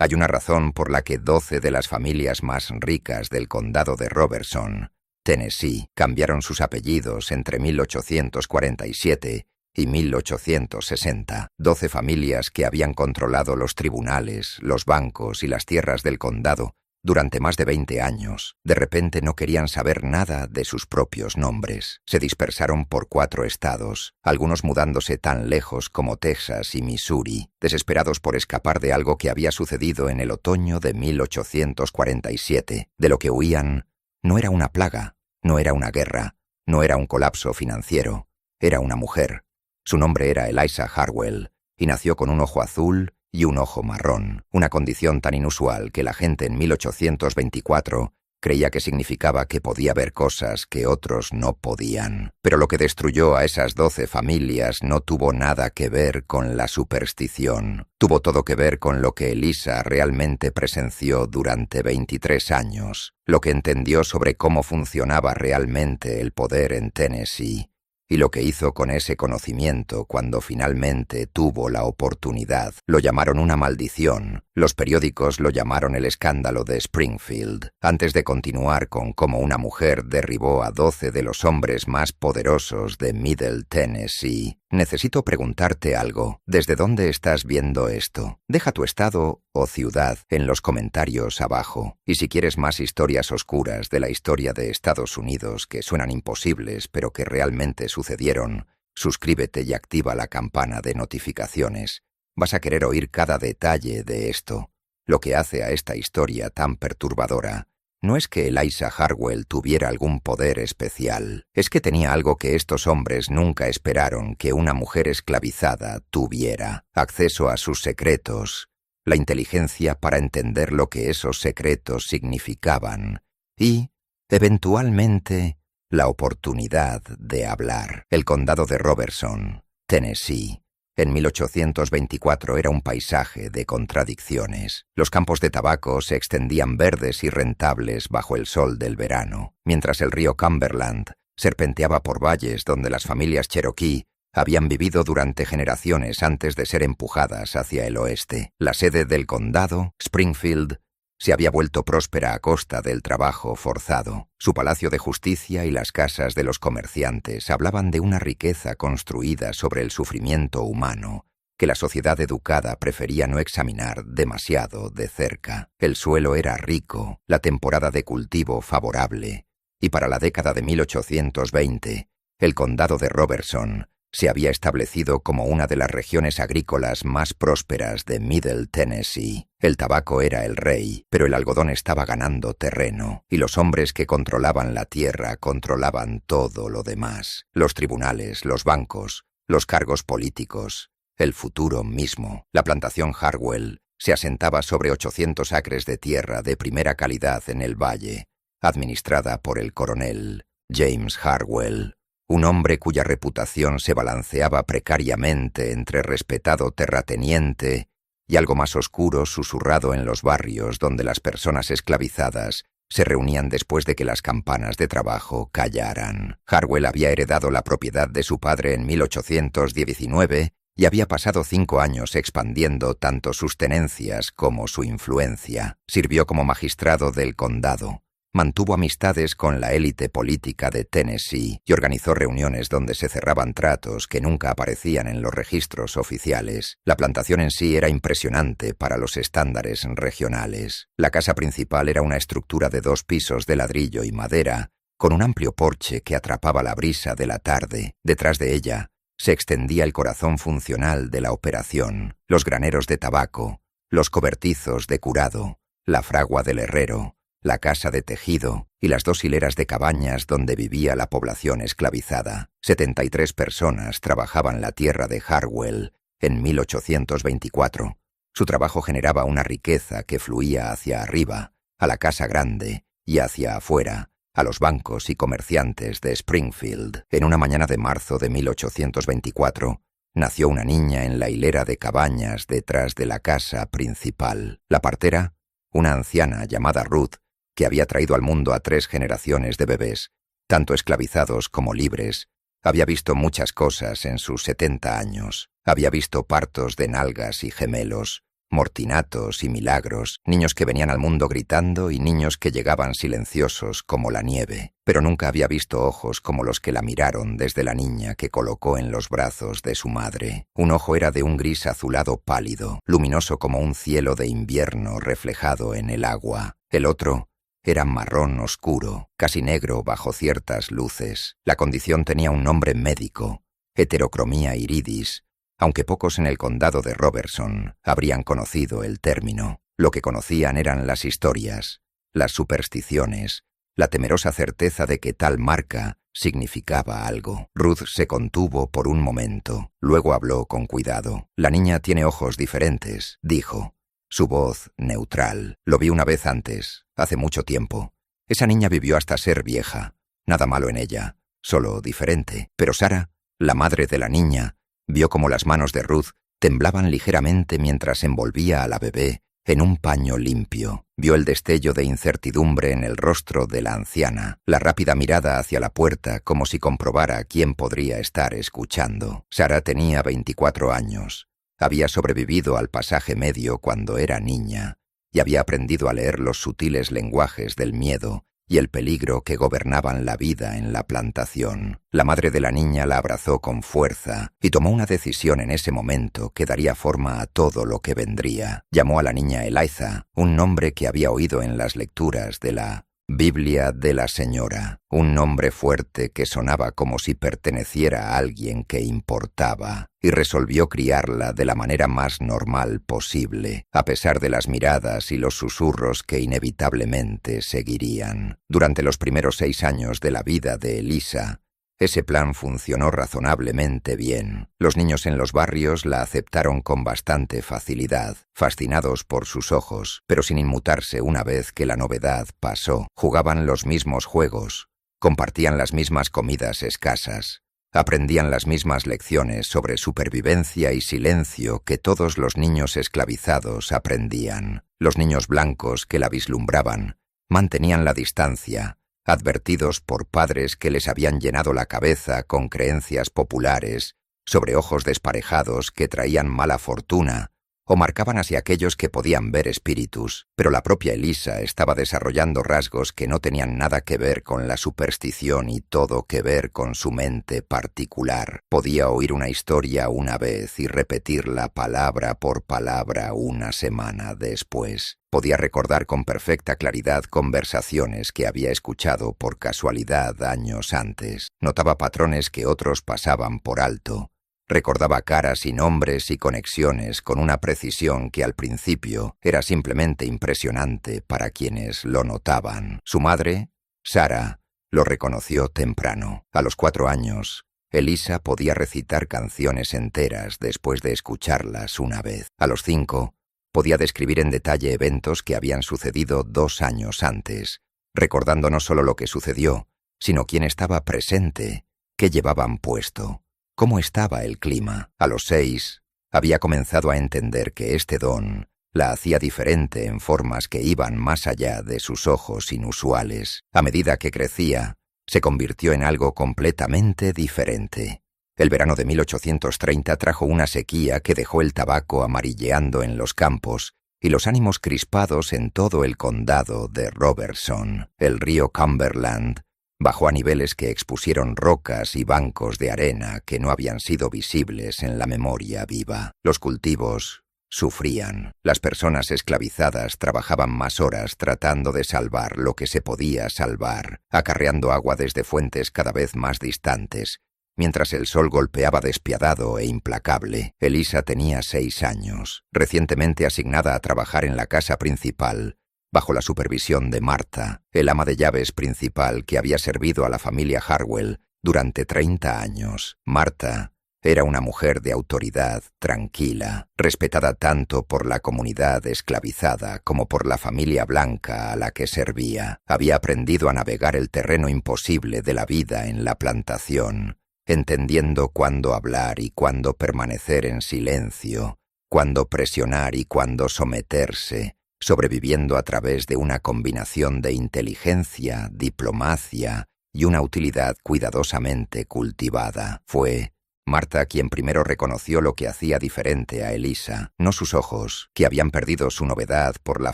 Hay una razón por la que 12 de las familias más ricas del condado de Robertson, Tennessee, cambiaron sus apellidos entre 1847 y 1860. 12 familias que habían controlado los tribunales, los bancos y las tierras del condado durante más de 20 años, de repente no querían saber nada de sus propios nombres. Se dispersaron por 4 estados, algunos mudándose tan lejos como Texas y Missouri, desesperados por escapar de algo que había sucedido en el otoño de 1847. De lo que huían no era una plaga, no era una guerra, no era un colapso financiero, era una mujer. Su nombre era Eliza Harwell, y nació con un ojo azul y un ojo marrón, una condición tan inusual que la gente en 1824 creía que significaba que podía ver cosas que otros no podían. Pero lo que destruyó a esas 12 familias no tuvo nada que ver con la superstición. Tuvo todo que ver con lo que Eliza realmente presenció durante 23 años, lo que entendió sobre cómo funcionaba realmente el poder en Tennessee, y lo que hizo con ese conocimiento cuando finalmente tuvo la oportunidad. Lo llamaron una maldición. Los periódicos lo llamaron el escándalo de Springfield. Antes de continuar con cómo una mujer derribó a 12 de los hombres más poderosos de Middle Tennessee, necesito preguntarte algo. ¿Desde dónde estás viendo esto? Deja tu estado o ciudad en los comentarios abajo. Y si quieres más historias oscuras de la historia de Estados Unidos que suenan imposibles pero que realmente sucedieron, suscríbete y activa la campana de notificaciones. Vas a querer oír cada detalle de esto. Lo que hace a esta historia tan perturbadora no es que Eliza Harwell tuviera algún poder especial, es que tenía algo que estos hombres nunca esperaron que una mujer esclavizada tuviera: acceso a sus secretos, la inteligencia para entender lo que esos secretos significaban y, eventualmente, la oportunidad de hablar. El condado de Robertson, Tennessee, en 1824 era un paisaje de contradicciones. Los campos de tabaco se extendían verdes y rentables bajo el sol del verano, mientras el río Cumberland serpenteaba por valles donde las familias Cherokee habían vivido durante generaciones antes de ser empujadas hacia el oeste. La sede del condado, Springfield, se había vuelto próspera a costa del trabajo forzado. Su palacio de justicia y las casas de los comerciantes hablaban de una riqueza construida sobre el sufrimiento humano que la sociedad educada prefería no examinar demasiado de cerca. El suelo era rico, la temporada de cultivo favorable, y para la década de 1820, el condado de Robertson se había establecido como una de las regiones agrícolas más prósperas de Middle Tennessee. El tabaco era el rey, pero el algodón estaba ganando terreno, y los hombres que controlaban la tierra controlaban todo lo demás: los tribunales, los bancos, los cargos políticos, el futuro mismo. La plantación Harwell se asentaba sobre 800 acres de tierra de primera calidad en el valle, administrada por el coronel James Harwell, un hombre cuya reputación se balanceaba precariamente entre respetado terrateniente y algo más oscuro susurrado en los barrios donde las personas esclavizadas se reunían después de que las campanas de trabajo callaran. Harwell había heredado la propiedad de su padre en 1819 y había pasado 5 años expandiendo tanto sus tenencias como su influencia. Sirvió como magistrado del condado. Mantuvo amistades con la élite política de Tennessee y organizó reuniones donde se cerraban tratos que nunca aparecían en los registros oficiales. La plantación en sí era impresionante para los estándares regionales. La casa principal era una estructura de 2 pisos de ladrillo y madera, con un amplio porche que atrapaba la brisa de la tarde. Detrás de ella se extendía el corazón funcional de la operación: los graneros de tabaco, los cobertizos de curado, la fragua del herrero, la casa de tejido y las 2 hileras de cabañas donde vivía la población esclavizada. 73 personas trabajaban la tierra de Harwell en 1824. Su trabajo generaba una riqueza que fluía hacia arriba, a la casa grande, y hacia afuera, a los bancos y comerciantes de Springfield. En una mañana de marzo de 1824, nació una niña en la hilera de cabañas detrás de la casa principal. La partera, una anciana llamada Ruth, que había traído al mundo a 3 generaciones de bebés, tanto esclavizados como libres, había visto muchas cosas en sus 70 años. Había visto partos de nalgas y gemelos, mortinatos y milagros, niños que venían al mundo gritando y niños que llegaban silenciosos como la nieve. Pero nunca había visto ojos como los que la miraron desde la niña que colocó en los brazos de su madre. Un ojo era de un gris azulado pálido, luminoso como un cielo de invierno reflejado en el agua. El otro era marrón oscuro, casi negro bajo ciertas luces. La condición tenía un nombre médico, heterocromía iridis, aunque pocos en el condado de Robertson habrían conocido el término. Lo que conocían eran las historias, las supersticiones, la temerosa certeza de que tal marca significaba algo. Ruth se contuvo por un momento, luego habló con cuidado. «La niña tiene ojos diferentes», dijo. Su voz neutral. «Lo vi una vez antes, hace mucho tiempo. Esa niña vivió hasta ser vieja. Nada malo en ella, solo diferente. Pero Sara, la madre de la niña, vio como las manos de Ruth temblaban ligeramente mientras envolvía a la bebé en un paño limpio. Vio el destello de incertidumbre en el rostro de la anciana, la rápida mirada hacia la puerta como si comprobara quién podría estar escuchando. Sara tenía 24 años. Había sobrevivido al pasaje medio cuando era niña y había aprendido a leer los sutiles lenguajes del miedo y el peligro que gobernaban la vida en la plantación. La madre de la niña la abrazó con fuerza y tomó una decisión en ese momento que daría forma a todo lo que vendría. Llamó a la niña Eliza, un nombre que había oído en las lecturas de la Biblia de la señora, un nombre fuerte que sonaba como si perteneciera a alguien que importaba, y resolvió criarla de la manera más normal posible, a pesar de las miradas y los susurros que inevitablemente seguirían. Durante los primeros 6 años de la vida de Elisa, ese plan funcionó razonablemente bien. Los niños en los barrios la aceptaron con bastante facilidad, fascinados por sus ojos, pero sin inmutarse una vez que la novedad pasó. Jugaban los mismos juegos, compartían las mismas comidas escasas, aprendían las mismas lecciones sobre supervivencia y silencio que todos los niños esclavizados aprendían. Los niños blancos que la vislumbraban mantenían la distancia, advertidos por padres que les habían llenado la cabeza con creencias populares sobre ojos desparejados que traían mala fortuna o marcaban hacia aquellos que podían ver espíritus, pero la propia Elisa estaba desarrollando rasgos que no tenían nada que ver con la superstición y todo que ver con su mente particular. Podía oír una historia una vez y repetirla palabra por palabra una semana después. Podía recordar con perfecta claridad conversaciones que había escuchado por casualidad años antes. Notaba patrones que otros pasaban por alto. Recordaba caras y nombres y conexiones con una precisión que al principio era simplemente impresionante para quienes lo notaban. Su madre, Sara, lo reconoció temprano. A los 4 años, Elisa podía recitar canciones enteras después de escucharlas una vez. A los 5, podía describir en detalle eventos que habían sucedido 2 años antes, recordando no solo lo que sucedió, sino quién estaba presente, qué llevaban puesto. ¿Cómo estaba el clima? A los 6, había comenzado a entender que este don la hacía diferente en formas que iban más allá de sus ojos inusuales. A medida que crecía, se convirtió en algo completamente diferente. El verano de 1830 trajo una sequía que dejó el tabaco amarilleando en los campos y los ánimos crispados en todo el condado de Robertson. El río Cumberland bajó a niveles que expusieron rocas y bancos de arena que no habían sido visibles en la memoria viva. Los cultivos sufrían. Las personas esclavizadas trabajaban más horas tratando de salvar lo que se podía salvar, acarreando agua desde fuentes cada vez más distantes, mientras el sol golpeaba despiadado e implacable. Elisa tenía 6 años, recientemente asignada a trabajar en la casa principal, bajo la supervisión de Martha, el ama de llaves principal que había servido a la familia Harwell durante 30 años. Martha era una mujer de autoridad tranquila, respetada tanto por la comunidad esclavizada como por la familia blanca a la que servía. Había aprendido a navegar el terreno imposible de la vida en la plantación, entendiendo cuándo hablar y cuándo permanecer en silencio, cuándo presionar y cuándo someterse, sobreviviendo a través de una combinación de inteligencia, diplomacia y una utilidad cuidadosamente cultivada. Fue Marta, quien primero reconoció lo que hacía diferente a Elisa, no sus ojos, que habían perdido su novedad por la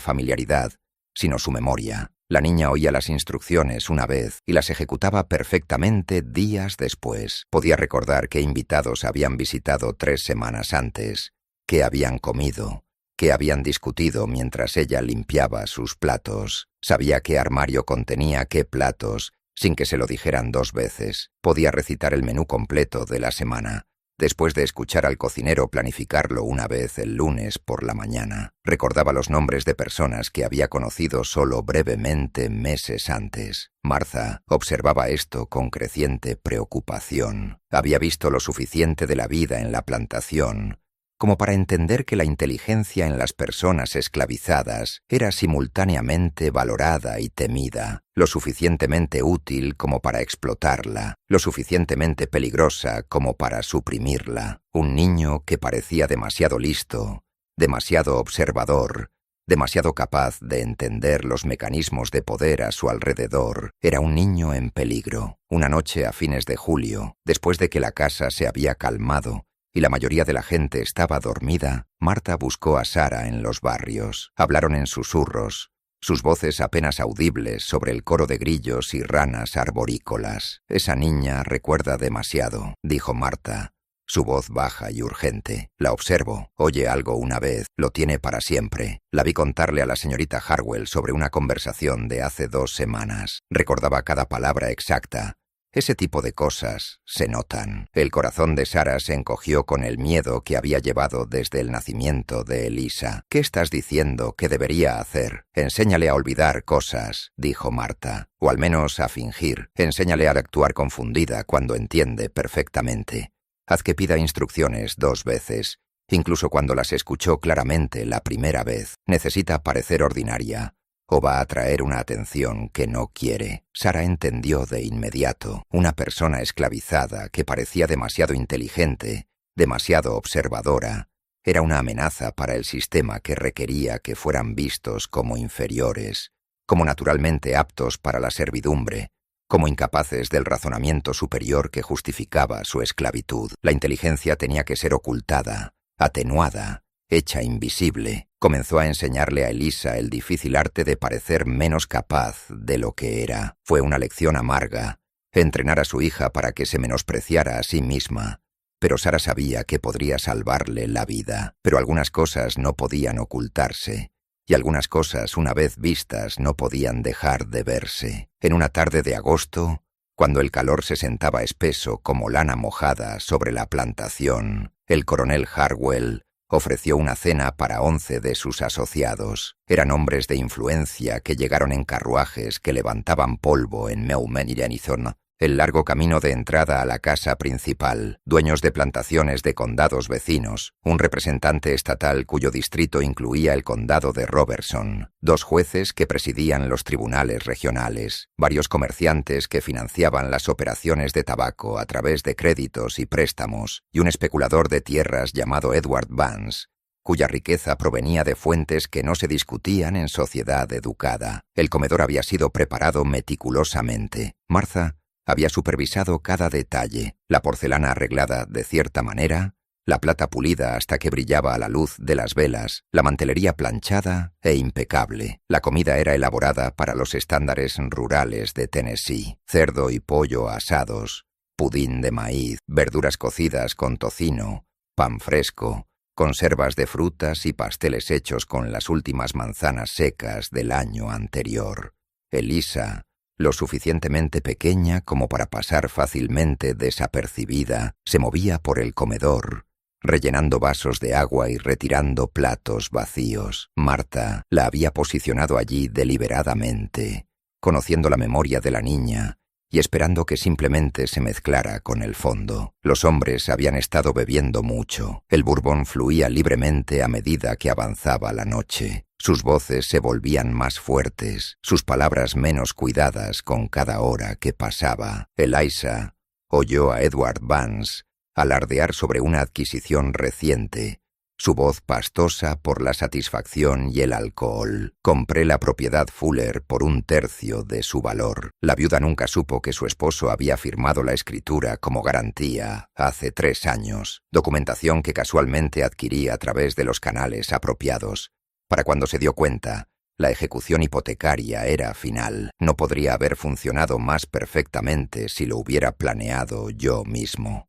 familiaridad, sino su memoria. La niña oía las instrucciones una vez y las ejecutaba perfectamente días después. Podía recordar qué invitados habían visitado 3 semanas antes, qué habían comido, qué habían discutido mientras ella limpiaba sus platos. Sabía qué armario contenía qué platos, sin que se lo dijeran 2 veces. Podía recitar el menú completo de la semana, después de escuchar al cocinero planificarlo una vez el lunes por la mañana. Recordaba los nombres de personas que había conocido solo brevemente meses antes. Martha observaba esto con creciente preocupación. Había visto lo suficiente de la vida en la plantación como para entender que la inteligencia en las personas esclavizadas era simultáneamente valorada y temida, lo suficientemente útil como para explotarla, lo suficientemente peligrosa como para suprimirla. Un niño que parecía demasiado listo, demasiado observador, demasiado capaz de entender los mecanismos de poder a su alrededor, era un niño en peligro. Una noche a fines de julio, después de que la casa se había calmado, y la mayoría de la gente estaba dormida, Marta buscó a Sara en los barrios. Hablaron en susurros, sus voces apenas audibles sobre el coro de grillos y ranas arborícolas. «Esa niña recuerda demasiado», dijo Marta, su voz baja y urgente. «La observo, oye algo una vez, lo tiene para siempre». La vi contarle a la señorita Harwell sobre una conversación de hace 2 semanas. Recordaba cada palabra exacta. Ese tipo de cosas se notan. El corazón de Sara se encogió con el miedo que había llevado desde el nacimiento de Elisa. «¿Qué estás diciendo que debería hacer?» «Enséñale a olvidar cosas», dijo Marta, «o al menos a fingir. Enséñale a actuar confundida cuando entiende perfectamente. Haz que pida instrucciones 2 veces, incluso cuando las escuchó claramente la primera vez. Necesita parecer ordinaria, o va a atraer una atención que no quiere». Sara entendió de inmediato. Una persona esclavizada que parecía demasiado inteligente, demasiado observadora, era una amenaza para el sistema que requería que fueran vistos como inferiores, como naturalmente aptos para la servidumbre, como incapaces del razonamiento superior que justificaba su esclavitud. La inteligencia tenía que ser ocultada, atenuada, hecha invisible. Comenzó a enseñarle a Elisa el difícil arte de parecer menos capaz de lo que era. Fue una lección amarga, entrenar a su hija para que se menospreciara a sí misma. Pero Sara sabía que podría salvarle la vida. Pero algunas cosas no podían ocultarse, y algunas cosas, una vez vistas, no podían dejar de verse. En una tarde de agosto, cuando el calor se sentaba espeso como lana mojada sobre la plantación, el coronel Harwell ofreció una cena para 11 de sus asociados. Eran hombres de influencia que llegaron en carruajes que levantaban polvo en Meumen y Denison, el largo camino de entrada a la casa principal, dueños de plantaciones de condados vecinos, un representante estatal cuyo distrito incluía el condado de Robertson, 2 jueces que presidían los tribunales regionales, varios comerciantes que financiaban las operaciones de tabaco a través de créditos y préstamos, y un especulador de tierras llamado Edward Vance, cuya riqueza provenía de fuentes que no se discutían en sociedad educada. El comedor había sido preparado meticulosamente. Martha había supervisado cada detalle, la porcelana arreglada de cierta manera, la plata pulida hasta que brillaba a la luz de las velas, la mantelería planchada e impecable. La comida era elaborada para los estándares rurales de Tennessee: cerdo y pollo asados, pudín de maíz, verduras cocidas con tocino, pan fresco, conservas de frutas y pasteles hechos con las últimas manzanas secas del año anterior. Elisa, lo suficientemente pequeña como para pasar fácilmente desapercibida, se movía por el comedor, rellenando vasos de agua y retirando platos vacíos. Marta la había posicionado allí deliberadamente, conociendo la memoria de la niña y esperando que simplemente se mezclara con el fondo. Los hombres habían estado bebiendo mucho. El bourbon fluía libremente a medida que avanzaba la noche. Sus voces se volvían más fuertes, sus palabras menos cuidadas con cada hora que pasaba. Elisa oyó a Edward Vance alardear sobre una adquisición reciente, su voz pastosa por la satisfacción y el alcohol. Compré la propiedad Fuller por 1/3 de su valor. La viuda nunca supo que su esposo había firmado la escritura como garantía hace 3 años, documentación que casualmente adquirí a través de los canales apropiados. Para cuando se dio cuenta, la ejecución hipotecaria era final. No podría haber funcionado más perfectamente si lo hubiera planeado yo mismo.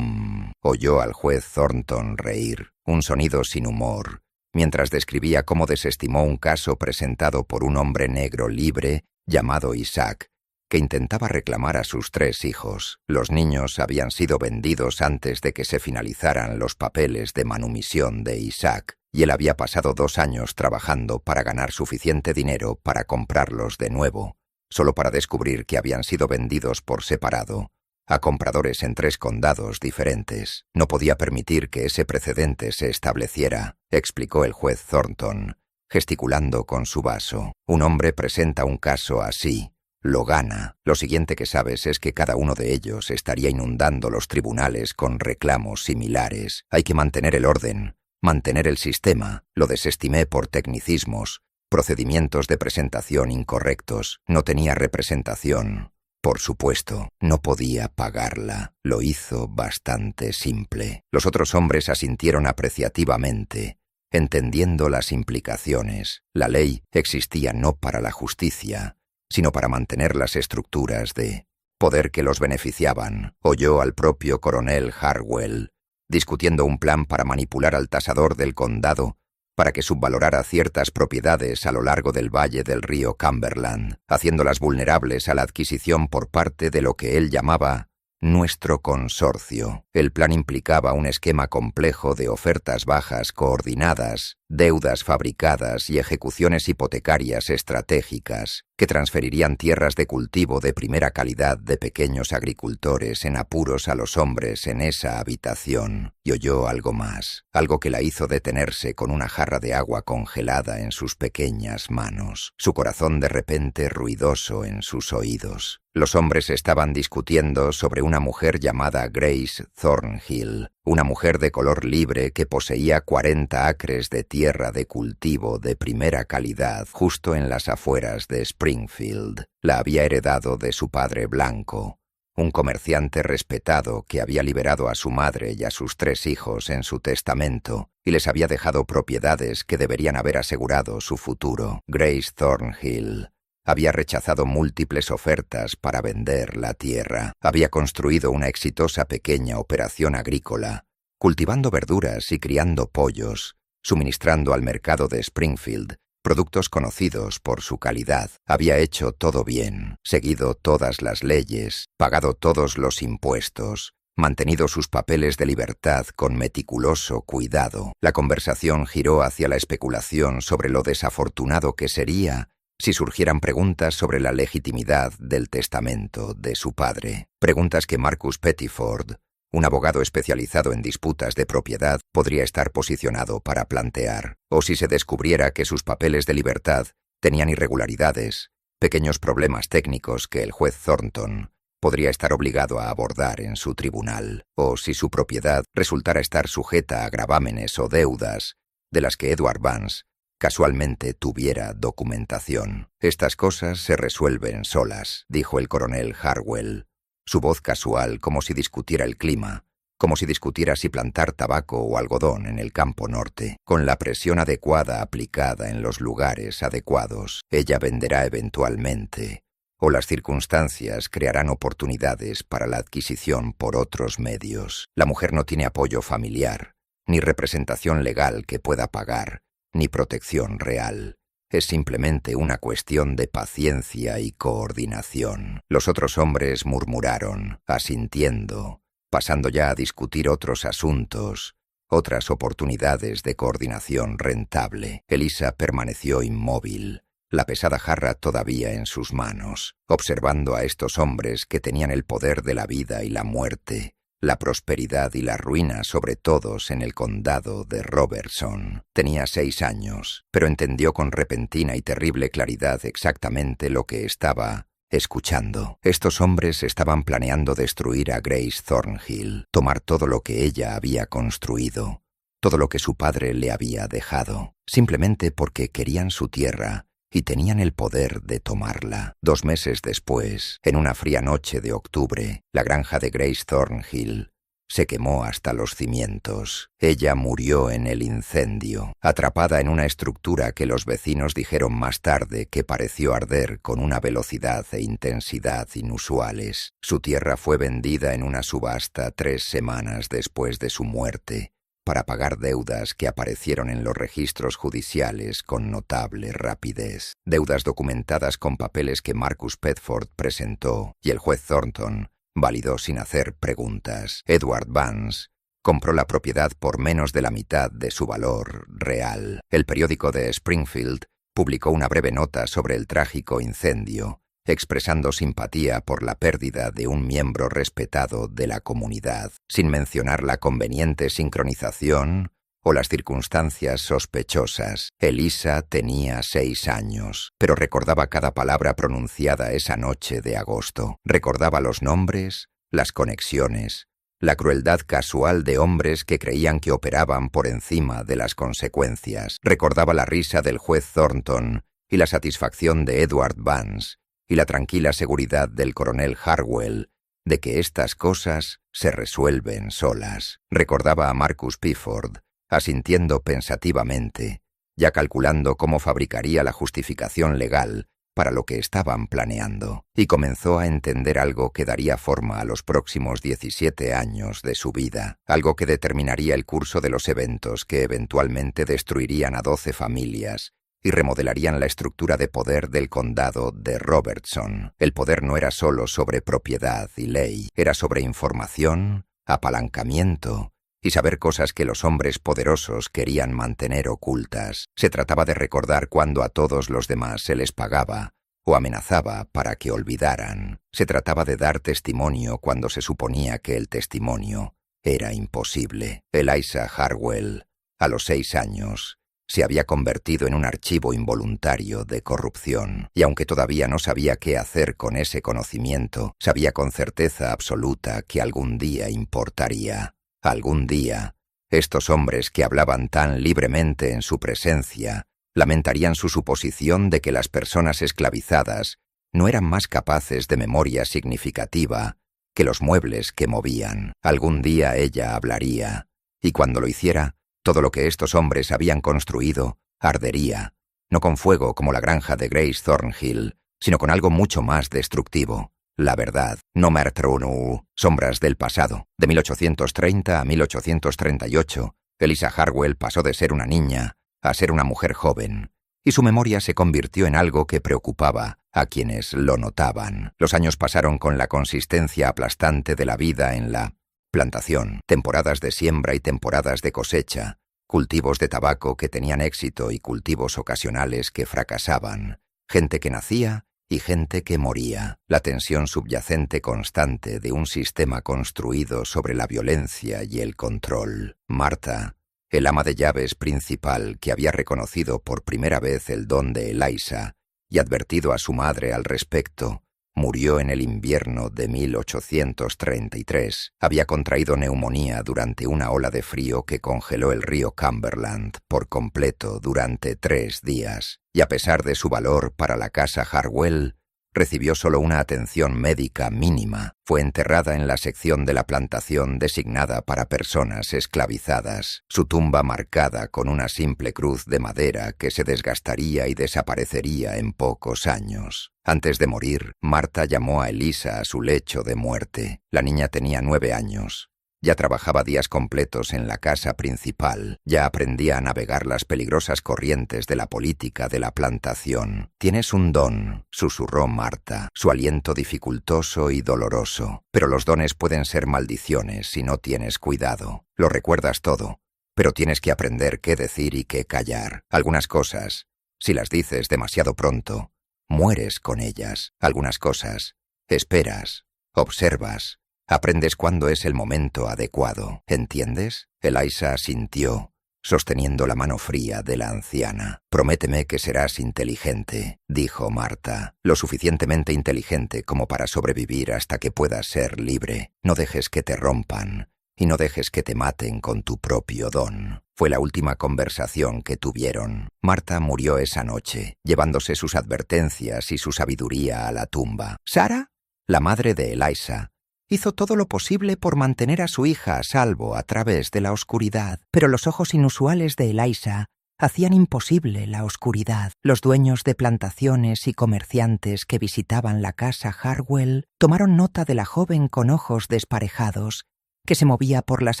Oyó al juez Thornton reír, un sonido sin humor, mientras describía cómo desestimó un caso presentado por un hombre negro libre llamado Isaac, que intentaba reclamar a sus 3 hijos. Los niños habían sido vendidos antes de que se finalizaran los papeles de manumisión de Isaac, y él había pasado 2 años trabajando para ganar suficiente dinero para comprarlos de nuevo, solo para descubrir que habían sido vendidos por separado a compradores en 3 condados diferentes. No podía permitir que ese precedente se estableciera, explicó el juez Thornton, gesticulando con su vaso. Un hombre presenta un caso así, lo gana. Lo siguiente que sabes es que cada uno de ellos estaría inundando los tribunales con reclamos similares. Hay que mantener el orden, mantener el sistema. Lo desestimé por tecnicismos, procedimientos de presentación incorrectos. No tenía representación. Por supuesto, no podía pagarla. Lo hizo bastante simple. Los otros hombres asintieron apreciativamente, entendiendo las implicaciones. La ley existía no para la justicia, sino para mantener las estructuras de poder que los beneficiaban. Oyó al propio coronel Harwell discutiendo un plan para manipular al tasador del condado para que subvalorara ciertas propiedades a lo largo del valle del río Cumberland, haciéndolas vulnerables a la adquisición por parte de lo que él llamaba nuestro consorcio. El plan implicaba un esquema complejo de ofertas bajas coordinadas, deudas fabricadas y ejecuciones hipotecarias estratégicas que transferirían tierras de cultivo de primera calidad de pequeños agricultores en apuros a los hombres en esa habitación. Y oyó algo más, algo que la hizo detenerse con una jarra de agua congelada en sus pequeñas manos, su corazón de repente ruidoso en sus oídos. Los hombres estaban discutiendo sobre una mujer llamada Grace Thornhill, una mujer de color libre que poseía 40 acres de tierra de cultivo de primera calidad justo en las afueras de Springfield. La había heredado de su padre blanco, un comerciante respetado que había liberado a su madre y a sus 3 hijos en su testamento y les había dejado propiedades que deberían haber asegurado su futuro. Grace Thornhill había rechazado múltiples ofertas para vender la tierra. Había construido una exitosa pequeña operación agrícola, cultivando verduras y criando pollos, suministrando al mercado de Springfield productos conocidos por su calidad. Había hecho todo bien, seguido todas las leyes, pagado todos los impuestos, mantenido sus papeles de libertad con meticuloso cuidado. La conversación giró hacia la especulación sobre lo desafortunado que sería si surgieran preguntas sobre la legitimidad del testamento de su padre. Preguntas que Marcus Pettiford, un abogado especializado en disputas de propiedad, podría estar posicionado para plantear. O si se descubriera que sus papeles de libertad tenían irregularidades, pequeños problemas técnicos que el juez Thornton podría estar obligado a abordar en su tribunal. O si su propiedad resultara estar sujeta a gravámenes o deudas de las que Edward Vance casualmente tuviera documentación. Estas cosas se resuelven solas, dijo el coronel Harwell, su voz casual como si discutiera el clima, como si discutiera si plantar tabaco o algodón en el campo norte. Con la presión adecuada aplicada en los lugares adecuados, ella venderá eventualmente, o las circunstancias crearán oportunidades para la adquisición por otros medios. La mujer no tiene apoyo familiar, ni representación legal que pueda pagar, ni protección real. Es simplemente una cuestión de paciencia y coordinación. Los otros hombres murmuraron, asintiendo, pasando ya a discutir otros asuntos, otras oportunidades de coordinación rentable. Elisa permaneció inmóvil, la pesada jarra todavía en sus manos, observando a estos hombres que tenían el poder de la vida y la muerte, la prosperidad y la ruina sobre todos en el condado de Robertson. Tenía 6 años, pero entendió con repentina y terrible claridad exactamente lo que estaba escuchando. Estos hombres estaban planeando destruir a Grace Thornhill, tomar todo lo que ella había construido, todo lo que su padre le había dejado, simplemente porque querían su tierra y tenían el poder de tomarla. 2 meses después, en una fría noche de octubre, la granja de Grace Thornhill se quemó hasta los cimientos. Ella murió en el incendio, atrapada en una estructura que los vecinos dijeron más tarde que pareció arder con una velocidad e intensidad inusuales. Su tierra fue vendida en una subasta 3 semanas después de su muerte, para pagar deudas que aparecieron en los registros judiciales con notable rapidez. Deudas documentadas con papeles que Marcus Pedford presentó y el juez Thornton validó sin hacer preguntas. Edward Vance compró la propiedad por menos de la mitad de su valor real. El periódico de Springfield publicó una breve nota sobre el trágico incendio, expresando simpatía por la pérdida de un miembro respetado de la comunidad, sin mencionar la conveniente sincronización o las circunstancias sospechosas. Elisa tenía 6 años, pero recordaba cada palabra pronunciada esa noche de agosto. Recordaba los nombres, las conexiones, la crueldad casual de hombres que creían que operaban por encima de las consecuencias. Recordaba la risa del juez Thornton y la satisfacción de Edward Vance y la tranquila seguridad del coronel Harwell de que estas cosas se resuelven solas. Recordaba a Marcus Pifford asintiendo pensativamente, ya calculando cómo fabricaría la justificación legal para lo que estaban planeando, y comenzó a entender algo que daría forma a los próximos 17 años de su vida, algo que determinaría el curso de los eventos que eventualmente destruirían a 12 familias y remodelarían la estructura de poder del condado de Robertson. El poder no era solo sobre propiedad y ley, era sobre información, apalancamiento y saber cosas que los hombres poderosos querían mantener ocultas. Se trataba de recordar cuando a todos los demás se les pagaba o amenazaba para que olvidaran. Se trataba de dar testimonio cuando se suponía que el testimonio era imposible. Eliza Harwell, a los 6 años, se había convertido en un archivo involuntario de corrupción, y aunque todavía no sabía qué hacer con ese conocimiento, sabía con certeza absoluta que algún día importaría. Algún día, estos hombres que hablaban tan libremente en su presencia lamentarían su suposición de que las personas esclavizadas no eran más capaces de memoria significativa que los muebles que movían. Algún día ella hablaría, y cuando lo hiciera, todo lo que estos hombres habían construido ardería, no con fuego como la granja de Grace Thornhill, sino con algo mucho más destructivo. La verdad, no Mertrunu, sombras del pasado. De 1830 a 1838, Eliza Harwell pasó de ser una niña a ser una mujer joven, y su memoria se convirtió en algo que preocupaba a quienes lo notaban. Los años pasaron con la consistencia aplastante de la vida en la plantación, temporadas de siembra y temporadas de cosecha, cultivos de tabaco que tenían éxito y cultivos ocasionales que fracasaban, gente que nacía y gente que moría, la tensión subyacente constante de un sistema construido sobre la violencia y el control. Marta, el ama de llaves principal que había reconocido por primera vez el don de Eliza y advertido a su madre al respecto, murió en el invierno de 1833. Había contraído neumonía durante una ola de frío que congeló el río Cumberland por completo durante 3 días, y a pesar de su valor para la casa Harwell, recibió solo una atención médica mínima. Fue enterrada en la sección de la plantación designada para personas esclavizadas, su tumba marcada con una simple cruz de madera que se desgastaría y desaparecería en pocos años. Antes de morir, Marta llamó a Elisa a su lecho de muerte. La niña tenía 9 años. Ya trabajaba días completos en la casa principal, ya aprendía a navegar las peligrosas corrientes de la política de la plantación. «Tienes un don», susurró Marta, su aliento dificultoso y doloroso. «Pero los dones pueden ser maldiciones si no tienes cuidado. Lo recuerdas todo, pero tienes que aprender qué decir y qué callar. Algunas cosas, si las dices demasiado pronto, mueres con ellas. Algunas cosas, esperas, observas, aprendes cuándo es el momento adecuado. ¿Entiendes?» Eliza asintió, sosteniendo la mano fría de la anciana. «Prométeme que serás inteligente», dijo Marta, «lo suficientemente inteligente como para sobrevivir hasta que puedas ser libre. No dejes que te rompan, y no dejes que te maten con tu propio don. Fue la última conversación que tuvieron. Marta murió esa noche, llevándose sus advertencias y su sabiduría a la tumba. Sarah, la madre de Eliza, hizo todo lo posible por mantener a su hija a salvo a través de la oscuridad, pero los ojos inusuales de Eliza hacían imposible la oscuridad. Los dueños de plantaciones y comerciantes que visitaban la casa Harwell tomaron nota de la joven con ojos desparejados que se movía por las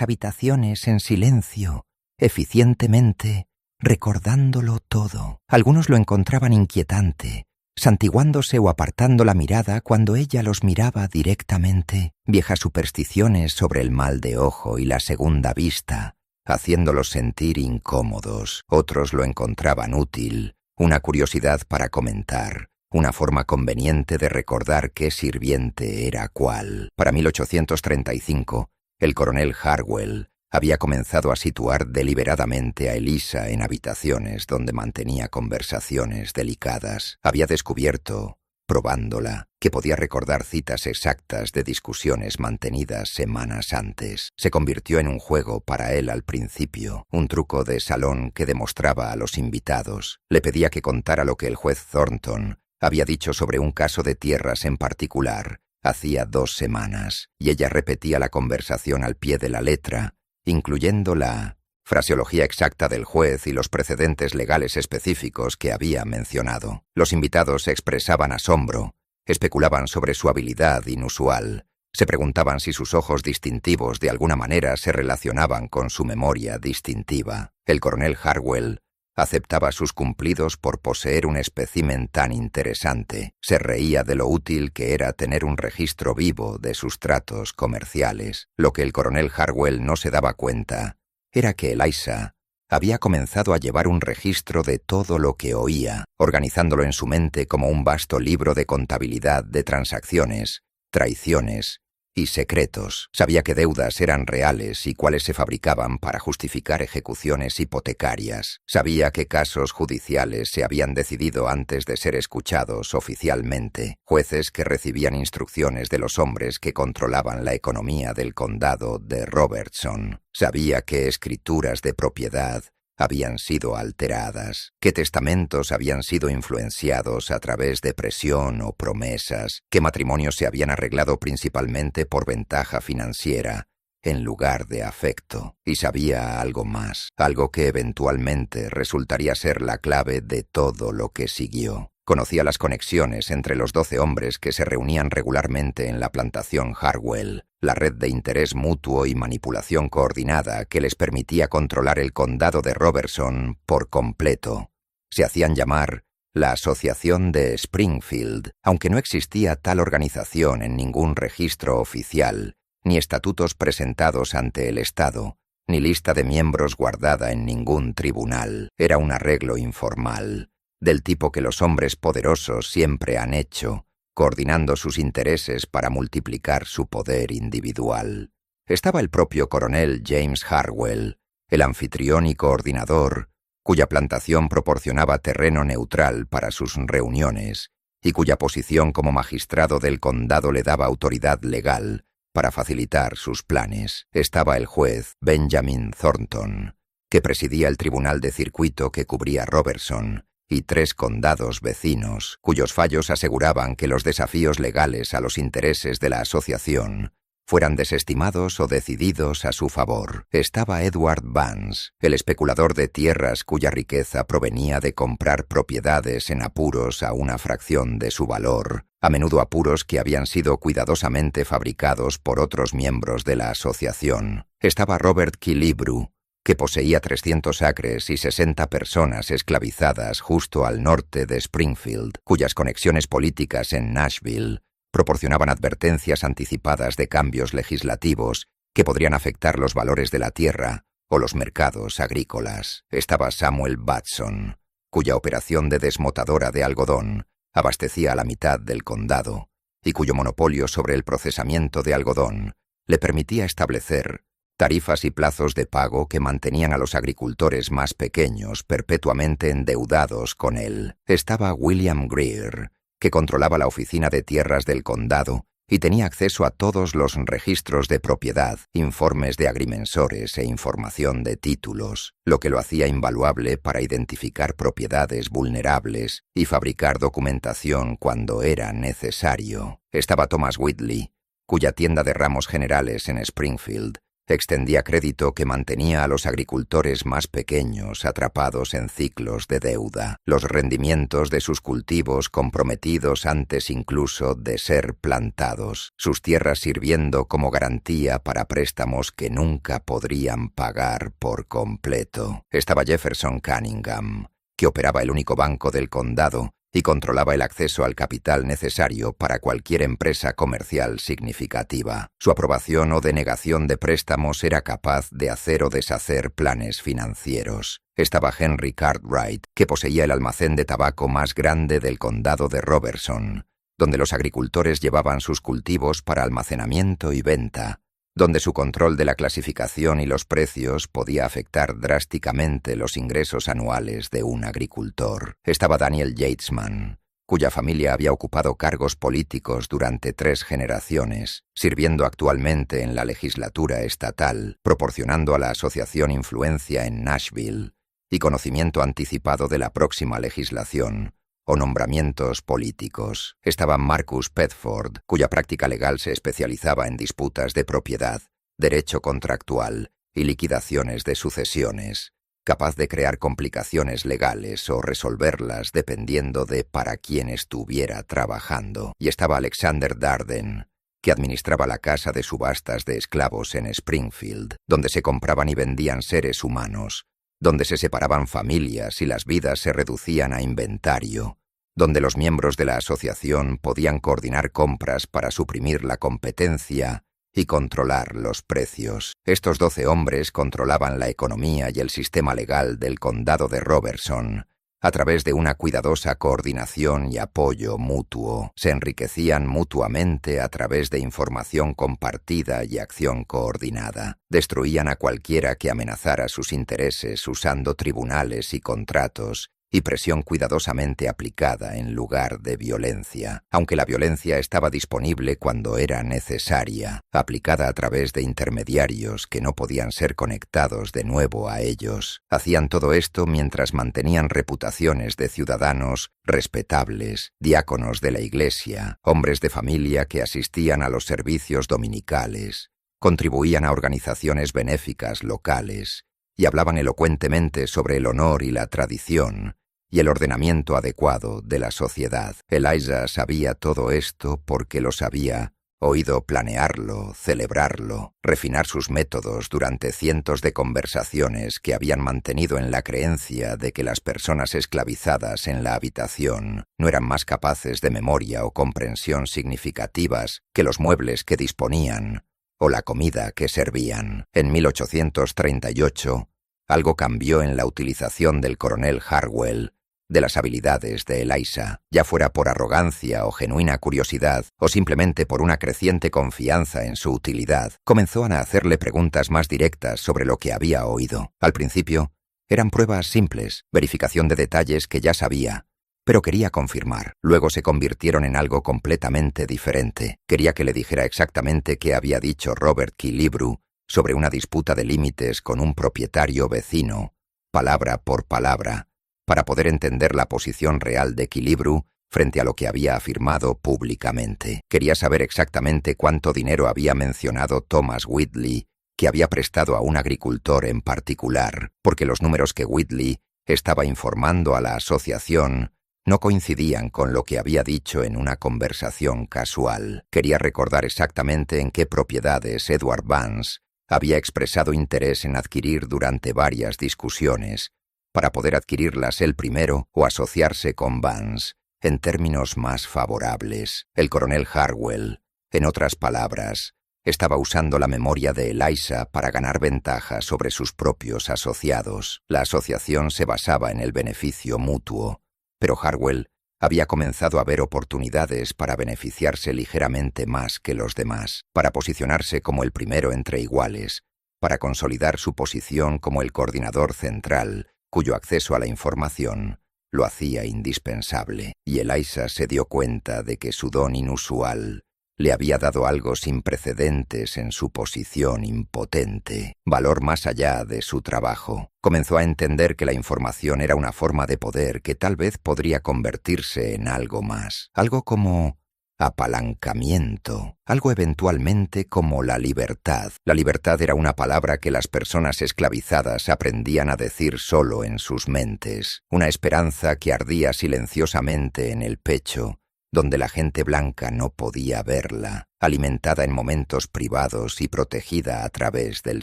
habitaciones en silencio, eficientemente, recordándolo todo. Algunos lo encontraban inquietante, santiguándose o apartando la mirada cuando ella los miraba directamente. Viejas supersticiones sobre el mal de ojo y la segunda vista, haciéndolos sentir incómodos. Otros lo encontraban útil, una curiosidad para comentar, una forma conveniente de recordar qué sirviente era cuál. Para 1835, el coronel Harwell había comenzado a situar deliberadamente a Eliza en habitaciones donde mantenía conversaciones delicadas. Había descubierto, probándola, que podía recordar citas exactas de discusiones mantenidas semanas antes. Se convirtió en un juego para él al principio, un truco de salón que demostraba a los invitados. Le pedía que contara lo que el juez Thornton había dicho sobre un caso de tierras en particular, hacía 2 semanas, y ella repetía la conversación al pie de la letra, incluyendo la fraseología exacta del juez y los precedentes legales específicos que había mencionado. Los invitados expresaban asombro, especulaban sobre su habilidad inusual, se preguntaban si sus ojos distintivos de alguna manera se relacionaban con su memoria distintiva. El coronel Harwell aceptaba sus cumplidos por poseer un espécimen tan interesante. Se reía de lo útil que era tener un registro vivo de sus tratos comerciales. Lo que el coronel Harwell no se daba cuenta era que Eliza había comenzado a llevar un registro de todo lo que oía, organizándolo en su mente como un vasto libro de contabilidad de transacciones, traiciones y secretos. Sabía qué deudas eran reales y cuáles se fabricaban para justificar ejecuciones hipotecarias. Sabía qué casos judiciales se habían decidido antes de ser escuchados oficialmente. Jueces que recibían instrucciones de los hombres que controlaban la economía del condado de Robertson. Sabía qué escrituras de propiedad habían sido alteradas, qué testamentos habían sido influenciados a través de presión o promesas, qué matrimonios se habían arreglado principalmente por ventaja financiera en lugar de afecto. Y sabía algo más, algo que eventualmente resultaría ser la clave de todo lo que siguió. Conocía las conexiones entre los 12 hombres que se reunían regularmente en la plantación Harwell, la red de interés mutuo y manipulación coordinada que les permitía controlar el condado de Robertson por completo. Se hacían llamar la Asociación de Springfield, aunque no existía tal organización en ningún registro oficial, ni estatutos presentados ante el Estado, ni lista de miembros guardada en ningún tribunal. Era un arreglo informal, del tipo que los hombres poderosos siempre han hecho, coordinando sus intereses para multiplicar su poder individual. Estaba el propio coronel James Harwell, el anfitrión y coordinador, cuya plantación proporcionaba terreno neutral para sus reuniones y cuya posición como magistrado del condado le daba autoridad legal para facilitar sus planes. Estaba el juez Benjamin Thornton, que presidía el tribunal de circuito que cubría Robertson, y 3 condados vecinos, cuyos fallos aseguraban que los desafíos legales a los intereses de la asociación fueran desestimados o decididos a su favor. Estaba Edward Vance, el especulador de tierras cuya riqueza provenía de comprar propiedades en apuros a una fracción de su valor, a menudo apuros que habían sido cuidadosamente fabricados por otros miembros de la asociación. Estaba Robert Killebrew, que poseía 300 acres y 60 personas esclavizadas justo al norte de Springfield, cuyas conexiones políticas en Nashville proporcionaban advertencias anticipadas de cambios legislativos que podrían afectar los valores de la tierra o los mercados agrícolas. Estaba Samuel Batson, cuya operación de desmotadora de algodón abastecía a la mitad del condado y cuyo monopolio sobre el procesamiento de algodón le permitía establecer tarifas y plazos de pago que mantenían a los agricultores más pequeños perpetuamente endeudados con él. Estaba William Greer, que controlaba la oficina de tierras del condado y tenía acceso a todos los registros de propiedad, informes de agrimensores e información de títulos, lo que lo hacía invaluable para identificar propiedades vulnerables y fabricar documentación cuando era necesario. Estaba Thomas Whitley, cuya tienda de ramos generales en Springfield extendía crédito que mantenía a los agricultores más pequeños atrapados en ciclos de deuda, los rendimientos de sus cultivos comprometidos antes incluso de ser plantados, sus tierras sirviendo como garantía para préstamos que nunca podrían pagar por completo. Estaba Jefferson Cunningham, que operaba el único banco del condado y controlaba el acceso al capital necesario para cualquier empresa comercial significativa. Su aprobación o denegación de préstamos era capaz de hacer o deshacer planes financieros. Estaba Henry Cartwright, que poseía el almacén de tabaco más grande del condado de Robertson, donde los agricultores llevaban sus cultivos para almacenamiento y venta, donde su control de la clasificación y los precios podía afectar drásticamente los ingresos anuales de un agricultor. Estaba Daniel Yatesman, cuya familia había ocupado cargos políticos durante 3 generaciones, sirviendo actualmente en la legislatura estatal, proporcionando a la asociación influencia en Nashville y conocimiento anticipado de la próxima legislación o nombramientos políticos. Estaba Marcus Pedford, cuya práctica legal se especializaba en disputas de propiedad, derecho contractual y liquidaciones de sucesiones, capaz de crear complicaciones legales o resolverlas dependiendo de para quién estuviera trabajando. Y estaba Alexander Darden, que administraba la casa de subastas de esclavos en Springfield, donde se compraban y vendían seres humanos, donde se separaban familias y las vidas se reducían a inventario, donde los miembros de la asociación podían coordinar compras para suprimir la competencia y controlar los precios. Estos 12 hombres controlaban la economía y el sistema legal del condado de Robertson a través de una cuidadosa coordinación y apoyo mutuo. Se enriquecían mutuamente a través de información compartida y acción coordinada. Destruían a cualquiera que amenazara sus intereses usando tribunales y contratos y presión cuidadosamente aplicada en lugar de violencia, aunque la violencia estaba disponible cuando era necesaria, aplicada a través de intermediarios que no podían ser conectados de nuevo a ellos. Hacían todo esto mientras mantenían reputaciones de ciudadanos respetables, diáconos de la iglesia, hombres de familia que asistían a los servicios dominicales, contribuían a organizaciones benéficas locales y hablaban elocuentemente sobre el honor y la tradición y el ordenamiento adecuado de la sociedad. Eliza sabía todo esto porque los había oído planearlo, celebrarlo, refinar sus métodos durante cientos de conversaciones que habían mantenido en la creencia de que las personas esclavizadas en la habitación no eran más capaces de memoria o comprensión significativas que los muebles que disponían o la comida que servían. En 1838, algo cambió en la utilización del coronel Harwell de las habilidades de Eliza, ya fuera por arrogancia o genuina curiosidad, o simplemente por una creciente confianza en su utilidad. Comenzó a hacerle preguntas más directas sobre lo que había oído. Al principio, eran pruebas simples, verificación de detalles que ya sabía, pero quería confirmar. Luego se convirtieron en algo completamente diferente. Quería que le dijera exactamente qué había dicho Robert Killebrew sobre una disputa de límites con un propietario vecino, palabra por palabra, para poder entender la posición real de Killebrew frente a lo que había afirmado públicamente. Quería saber exactamente cuánto dinero había mencionado Thomas Whitley que había prestado a un agricultor en particular, porque los números que Whitley estaba informando a la asociación no coincidían con lo que había dicho en una conversación casual. Quería recordar exactamente en qué propiedades Edward Vance había expresado interés en adquirir durante varias discusiones, para poder adquirirlas él primero o asociarse con Vance en términos más favorables. El coronel Harwell, en otras palabras, estaba usando la memoria de Eliza para ganar ventaja sobre sus propios asociados. La asociación se basaba en el beneficio mutuo, pero Harwell había comenzado a ver oportunidades para beneficiarse ligeramente más que los demás, para posicionarse como el primero entre iguales, para consolidar su posición como el coordinador central, cuyo acceso a la información lo hacía indispensable, y Eliza se dio cuenta de que su don inusual le había dado algo sin precedentes en su posición impotente, valor más allá de su trabajo. Comenzó a entender que la información era una forma de poder que tal vez podría convertirse en algo más, algo como apalancamiento, algo eventualmente como la libertad. La libertad era una palabra que las personas esclavizadas aprendían a decir solo en sus mentes, una esperanza que ardía silenciosamente en el pecho, donde la gente blanca no podía verla, alimentada en momentos privados y protegida a través del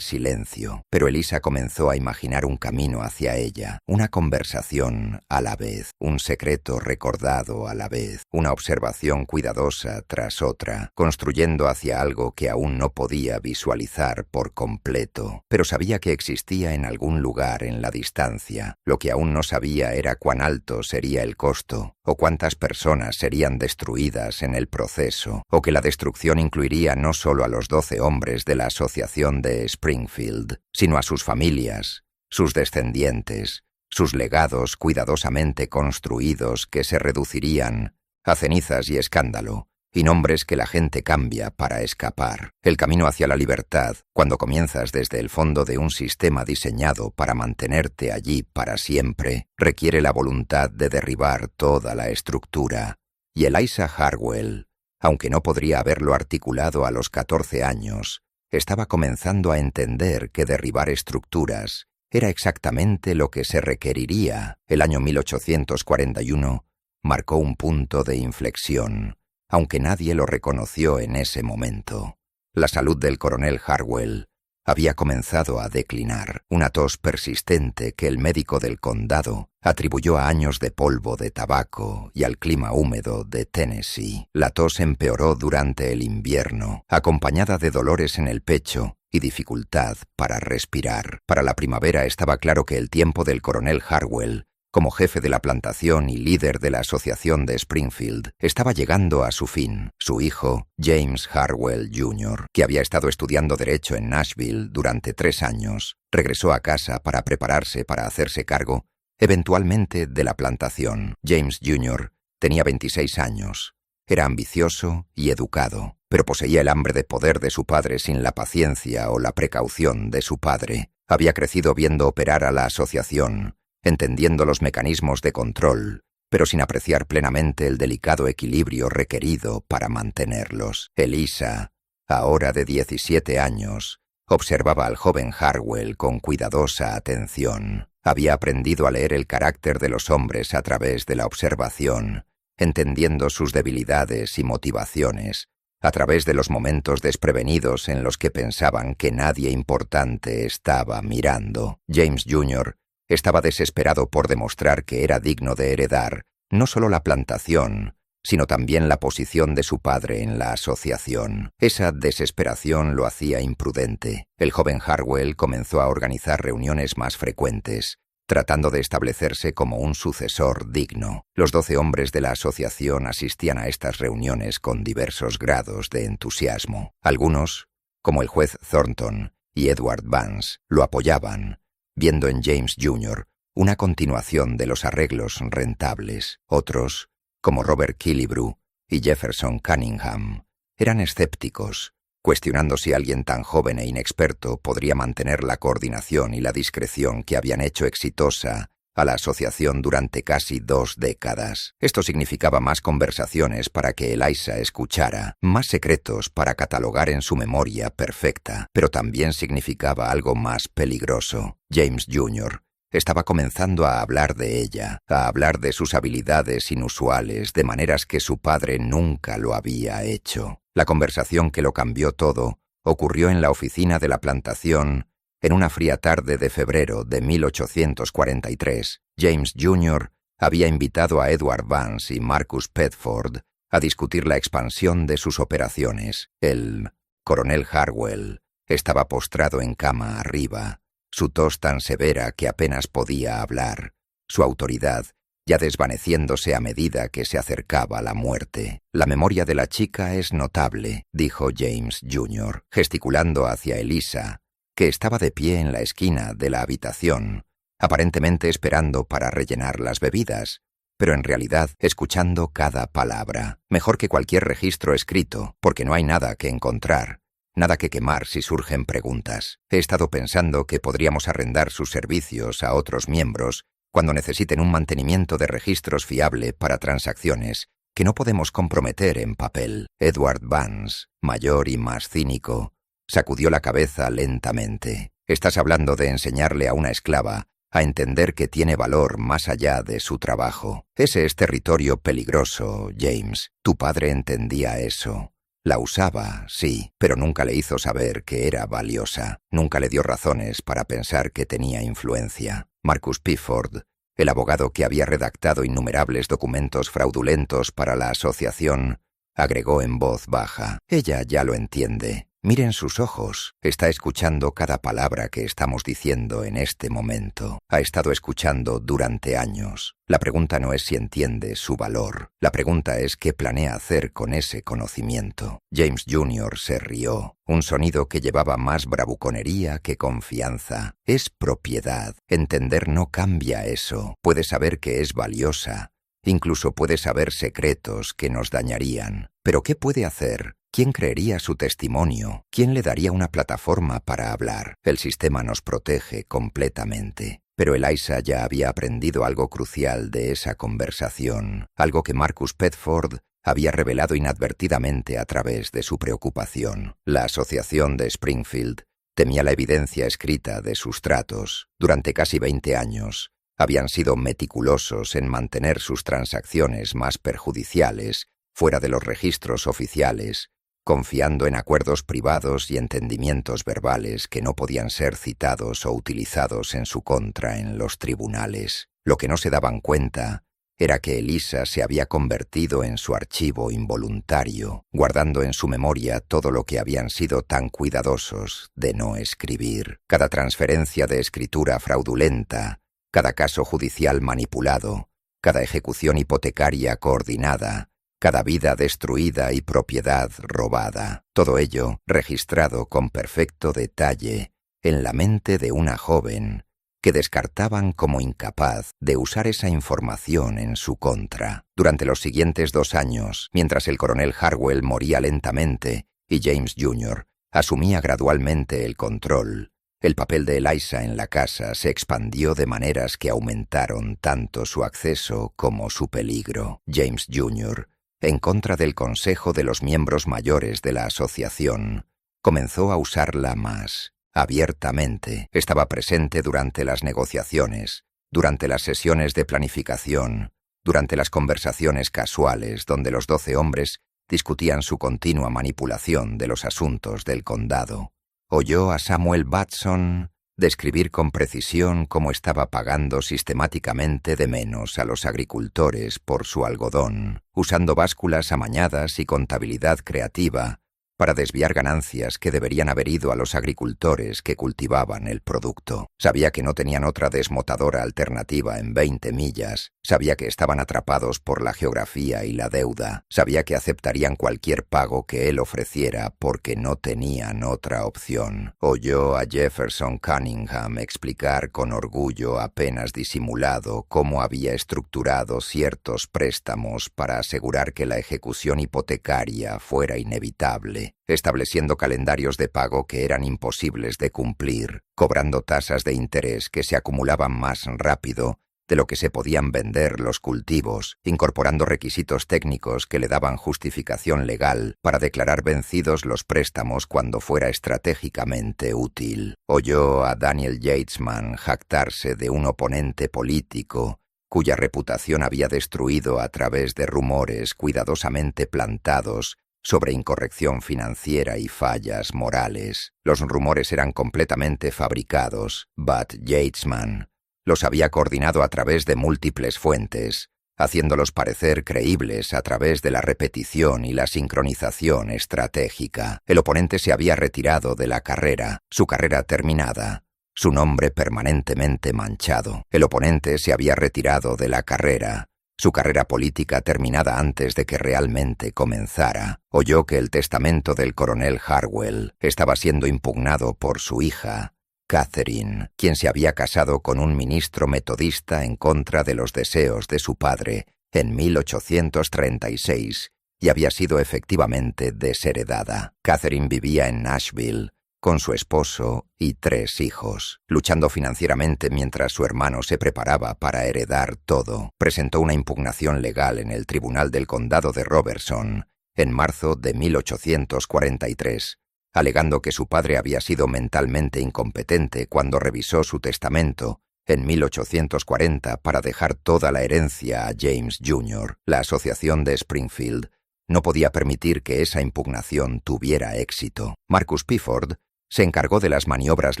silencio. Pero Elisa comenzó a imaginar un camino hacia ella, una conversación a la vez, un secreto recordado a la vez, una observación cuidadosa tras otra, construyendo hacia algo que aún no podía visualizar por completo, pero sabía que existía en algún lugar en la distancia. Lo que aún no sabía era cuán alto sería el costo, o cuántas personas serían destruidas en el proceso, o que la destrucción incluiría no solo a los 12 hombres de la asociación de Springfield, sino a sus familias, sus descendientes, sus legados cuidadosamente construidos que se reducirían a cenizas y escándalo, y nombres que la gente cambia para escapar. El camino hacia la libertad, cuando comienzas desde el fondo de un sistema diseñado para mantenerte allí para siempre, requiere la voluntad de derribar toda la estructura. Y Eliza Harwell, aunque no podría haberlo articulado a los 14 años, estaba comenzando a entender que derribar estructuras era exactamente lo que se requeriría. El año 1841 marcó un punto de inflexión, aunque nadie lo reconoció en ese momento. La salud del coronel Harwell había comenzado a declinar, una tos persistente que el médico del condado atribuyó a años de polvo de tabaco y al clima húmedo de Tennessee. La tos empeoró durante el invierno, acompañada de dolores en el pecho y dificultad para respirar. Para la primavera estaba claro que el tiempo del coronel Harwell, como jefe de la plantación y líder de la asociación de Springfield, estaba llegando a su fin. Su hijo, James Harwell Jr., que había estado estudiando Derecho en Nashville durante 3 años, regresó a casa para prepararse para hacerse cargo, eventualmente, de la plantación. James Jr. tenía 26 años. Era ambicioso y educado, pero poseía el hambre de poder de su padre sin la paciencia o la precaución de su padre. Había crecido viendo operar a la asociación, entendiendo los mecanismos de control, pero sin apreciar plenamente el delicado equilibrio requerido para mantenerlos. Elisa, ahora de 17 años, observaba al joven Harwell con cuidadosa atención. Había aprendido a leer el carácter de los hombres a través de la observación, entendiendo sus debilidades y motivaciones, a través de los momentos desprevenidos en los que pensaban que nadie importante estaba mirando. James Jr. estaba desesperado por demostrar que era digno de heredar no solo la plantación, sino también la posición de su padre en la asociación. Esa desesperación lo hacía imprudente. El joven Harwell comenzó a organizar reuniones más frecuentes, tratando de establecerse como un sucesor digno. Los 12 hombres de la asociación asistían a estas reuniones con diversos grados de entusiasmo. Algunos, como el juez Thornton y Edward Vance, lo apoyaban, viendo en James Jr. una continuación de los arreglos rentables. Otros, como Robert Killebrew y Jefferson Cunningham, eran escépticos, cuestionando si alguien tan joven e inexperto podría mantener la coordinación y la discreción que habían hecho exitosa a la asociación durante casi 2 décadas. Esto significaba más conversaciones para que Eliza escuchara, más secretos para catalogar en su memoria perfecta, pero también significaba algo más peligroso. James Jr. estaba comenzando a hablar de ella, a hablar de sus habilidades inusuales de maneras que su padre nunca lo había hecho. La conversación que lo cambió todo ocurrió en la oficina de la plantación en una fría tarde de febrero de 1843. James Jr. había invitado a Edward Vance y Marcus Pedford a discutir la expansión de sus operaciones. El coronel Harwell estaba postrado en cama arriba, su tos tan severa que apenas podía hablar, su autoridad ya desvaneciéndose a medida que se acercaba la muerte. «La memoria de la chica es notable», dijo James Jr., gesticulando hacia Elisa, que estaba de pie en la esquina de la habitación, aparentemente esperando para rellenar las bebidas, pero en realidad escuchando cada palabra. Mejor que cualquier registro escrito, porque no hay nada que encontrar. Nada que quemar si surgen preguntas. He estado pensando que podríamos arrendar sus servicios a otros miembros cuando necesiten un mantenimiento de registros fiable para transacciones que no podemos comprometer en papel. Edward Vance, mayor y más cínico, sacudió la cabeza lentamente. Estás hablando de enseñarle a una esclava a entender que tiene valor más allá de su trabajo. Ese es territorio peligroso, James. Tu padre entendía eso. La usaba, sí, pero nunca le hizo saber que era valiosa. Nunca le dio razones para pensar que tenía influencia. Marcus Pifford, el abogado que había redactado innumerables documentos fraudulentos para la asociación, agregó en voz baja: ella ya lo entiende. Miren sus ojos. Está escuchando cada palabra que estamos diciendo en este momento. Ha estado escuchando durante años. La pregunta no es si entiende su valor. La pregunta es qué planea hacer con ese conocimiento. James Jr. se rió. Un sonido que llevaba más bravuconería que confianza. Es propiedad. Entender no cambia eso. Puede saber que es valiosa. Incluso puede saber secretos que nos dañarían. ¿Pero qué puede hacer? ¿Quién creería su testimonio? ¿Quién le daría una plataforma para hablar? El sistema nos protege completamente. Pero Eliza ya había aprendido algo crucial de esa conversación, algo que Marcus Bedford había revelado inadvertidamente a través de su preocupación. La asociación de Springfield temía la evidencia escrita de sus tratos. Durante casi 20 años, habían sido meticulosos en mantener sus transacciones más perjudiciales fuera de los registros oficiales, confiando en acuerdos privados y entendimientos verbales que no podían ser citados o utilizados en su contra en los tribunales. Lo que no se daban cuenta era que Eliza se había convertido en su archivo involuntario, guardando en su memoria todo lo que habían sido tan cuidadosos de no escribir. Cada transferencia de escritura fraudulenta, cada caso judicial manipulado, cada ejecución hipotecaria coordinada, cada vida destruida y propiedad robada. Todo ello registrado con perfecto detalle en la mente de una joven que descartaban como incapaz de usar esa información en su contra. Durante los siguientes 2 años, mientras el coronel Harwell moría lentamente y James Jr. asumía gradualmente el control, el papel de Eliza en la casa se expandió de maneras que aumentaron tanto su acceso como su peligro. James Jr., en contra del consejo de los miembros mayores de la asociación, comenzó a usarla más abiertamente. Estaba presente durante las negociaciones, durante las sesiones de planificación, durante las conversaciones casuales donde los 12 hombres discutían su continua manipulación de los asuntos del condado. Oyó a Samuel Batson describir con precisión cómo estaba pagando sistemáticamente de menos a los agricultores por su algodón, usando básculas amañadas y contabilidad creativa para desviar ganancias que deberían haber ido a los agricultores que cultivaban el producto. Sabía que no tenían otra desmotadora alternativa en 20 millas. Sabía que estaban atrapados por la geografía y la deuda. Sabía que aceptarían cualquier pago que él ofreciera porque no tenían otra opción. Oyó a Jefferson Cunningham explicar con orgullo apenas disimulado cómo había estructurado ciertos préstamos para asegurar que la ejecución hipotecaria fuera inevitable, estableciendo calendarios de pago que eran imposibles de cumplir, cobrando tasas de interés que se acumulaban más rápido de lo que se podían vender los cultivos, incorporando requisitos técnicos que le daban justificación legal para declarar vencidos los préstamos cuando fuera estratégicamente útil. Oyó a Daniel Yatesman jactarse de un oponente político cuya reputación había destruido a través de rumores cuidadosamente plantados sobre incorrección financiera y fallas morales. Los rumores eran completamente fabricados. Bud Yatesman los había coordinado a través de múltiples fuentes, haciéndolos parecer creíbles a través de la repetición y la sincronización estratégica. El oponente se había retirado de la carrera, su carrera terminada, su nombre permanentemente manchado. El oponente se había retirado de la carrera, su carrera política terminada antes de que realmente comenzara. Oyó que el testamento del coronel Harwell estaba siendo impugnado por su hija, Catherine, quien se había casado con un ministro metodista en contra de los deseos de su padre en 1836 y había sido efectivamente desheredada. Catherine vivía en Nashville con su esposo y 3 hijos, luchando financieramente mientras su hermano se preparaba para heredar todo. Presentó una impugnación legal en el Tribunal del Condado de Robertson en marzo de 1843, alegando que su padre había sido mentalmente incompetente cuando revisó su testamento en 1840 para dejar toda la herencia a James Jr. La Asociación de Springfield no podía permitir que esa impugnación tuviera éxito. Marcus Pifford se encargó de las maniobras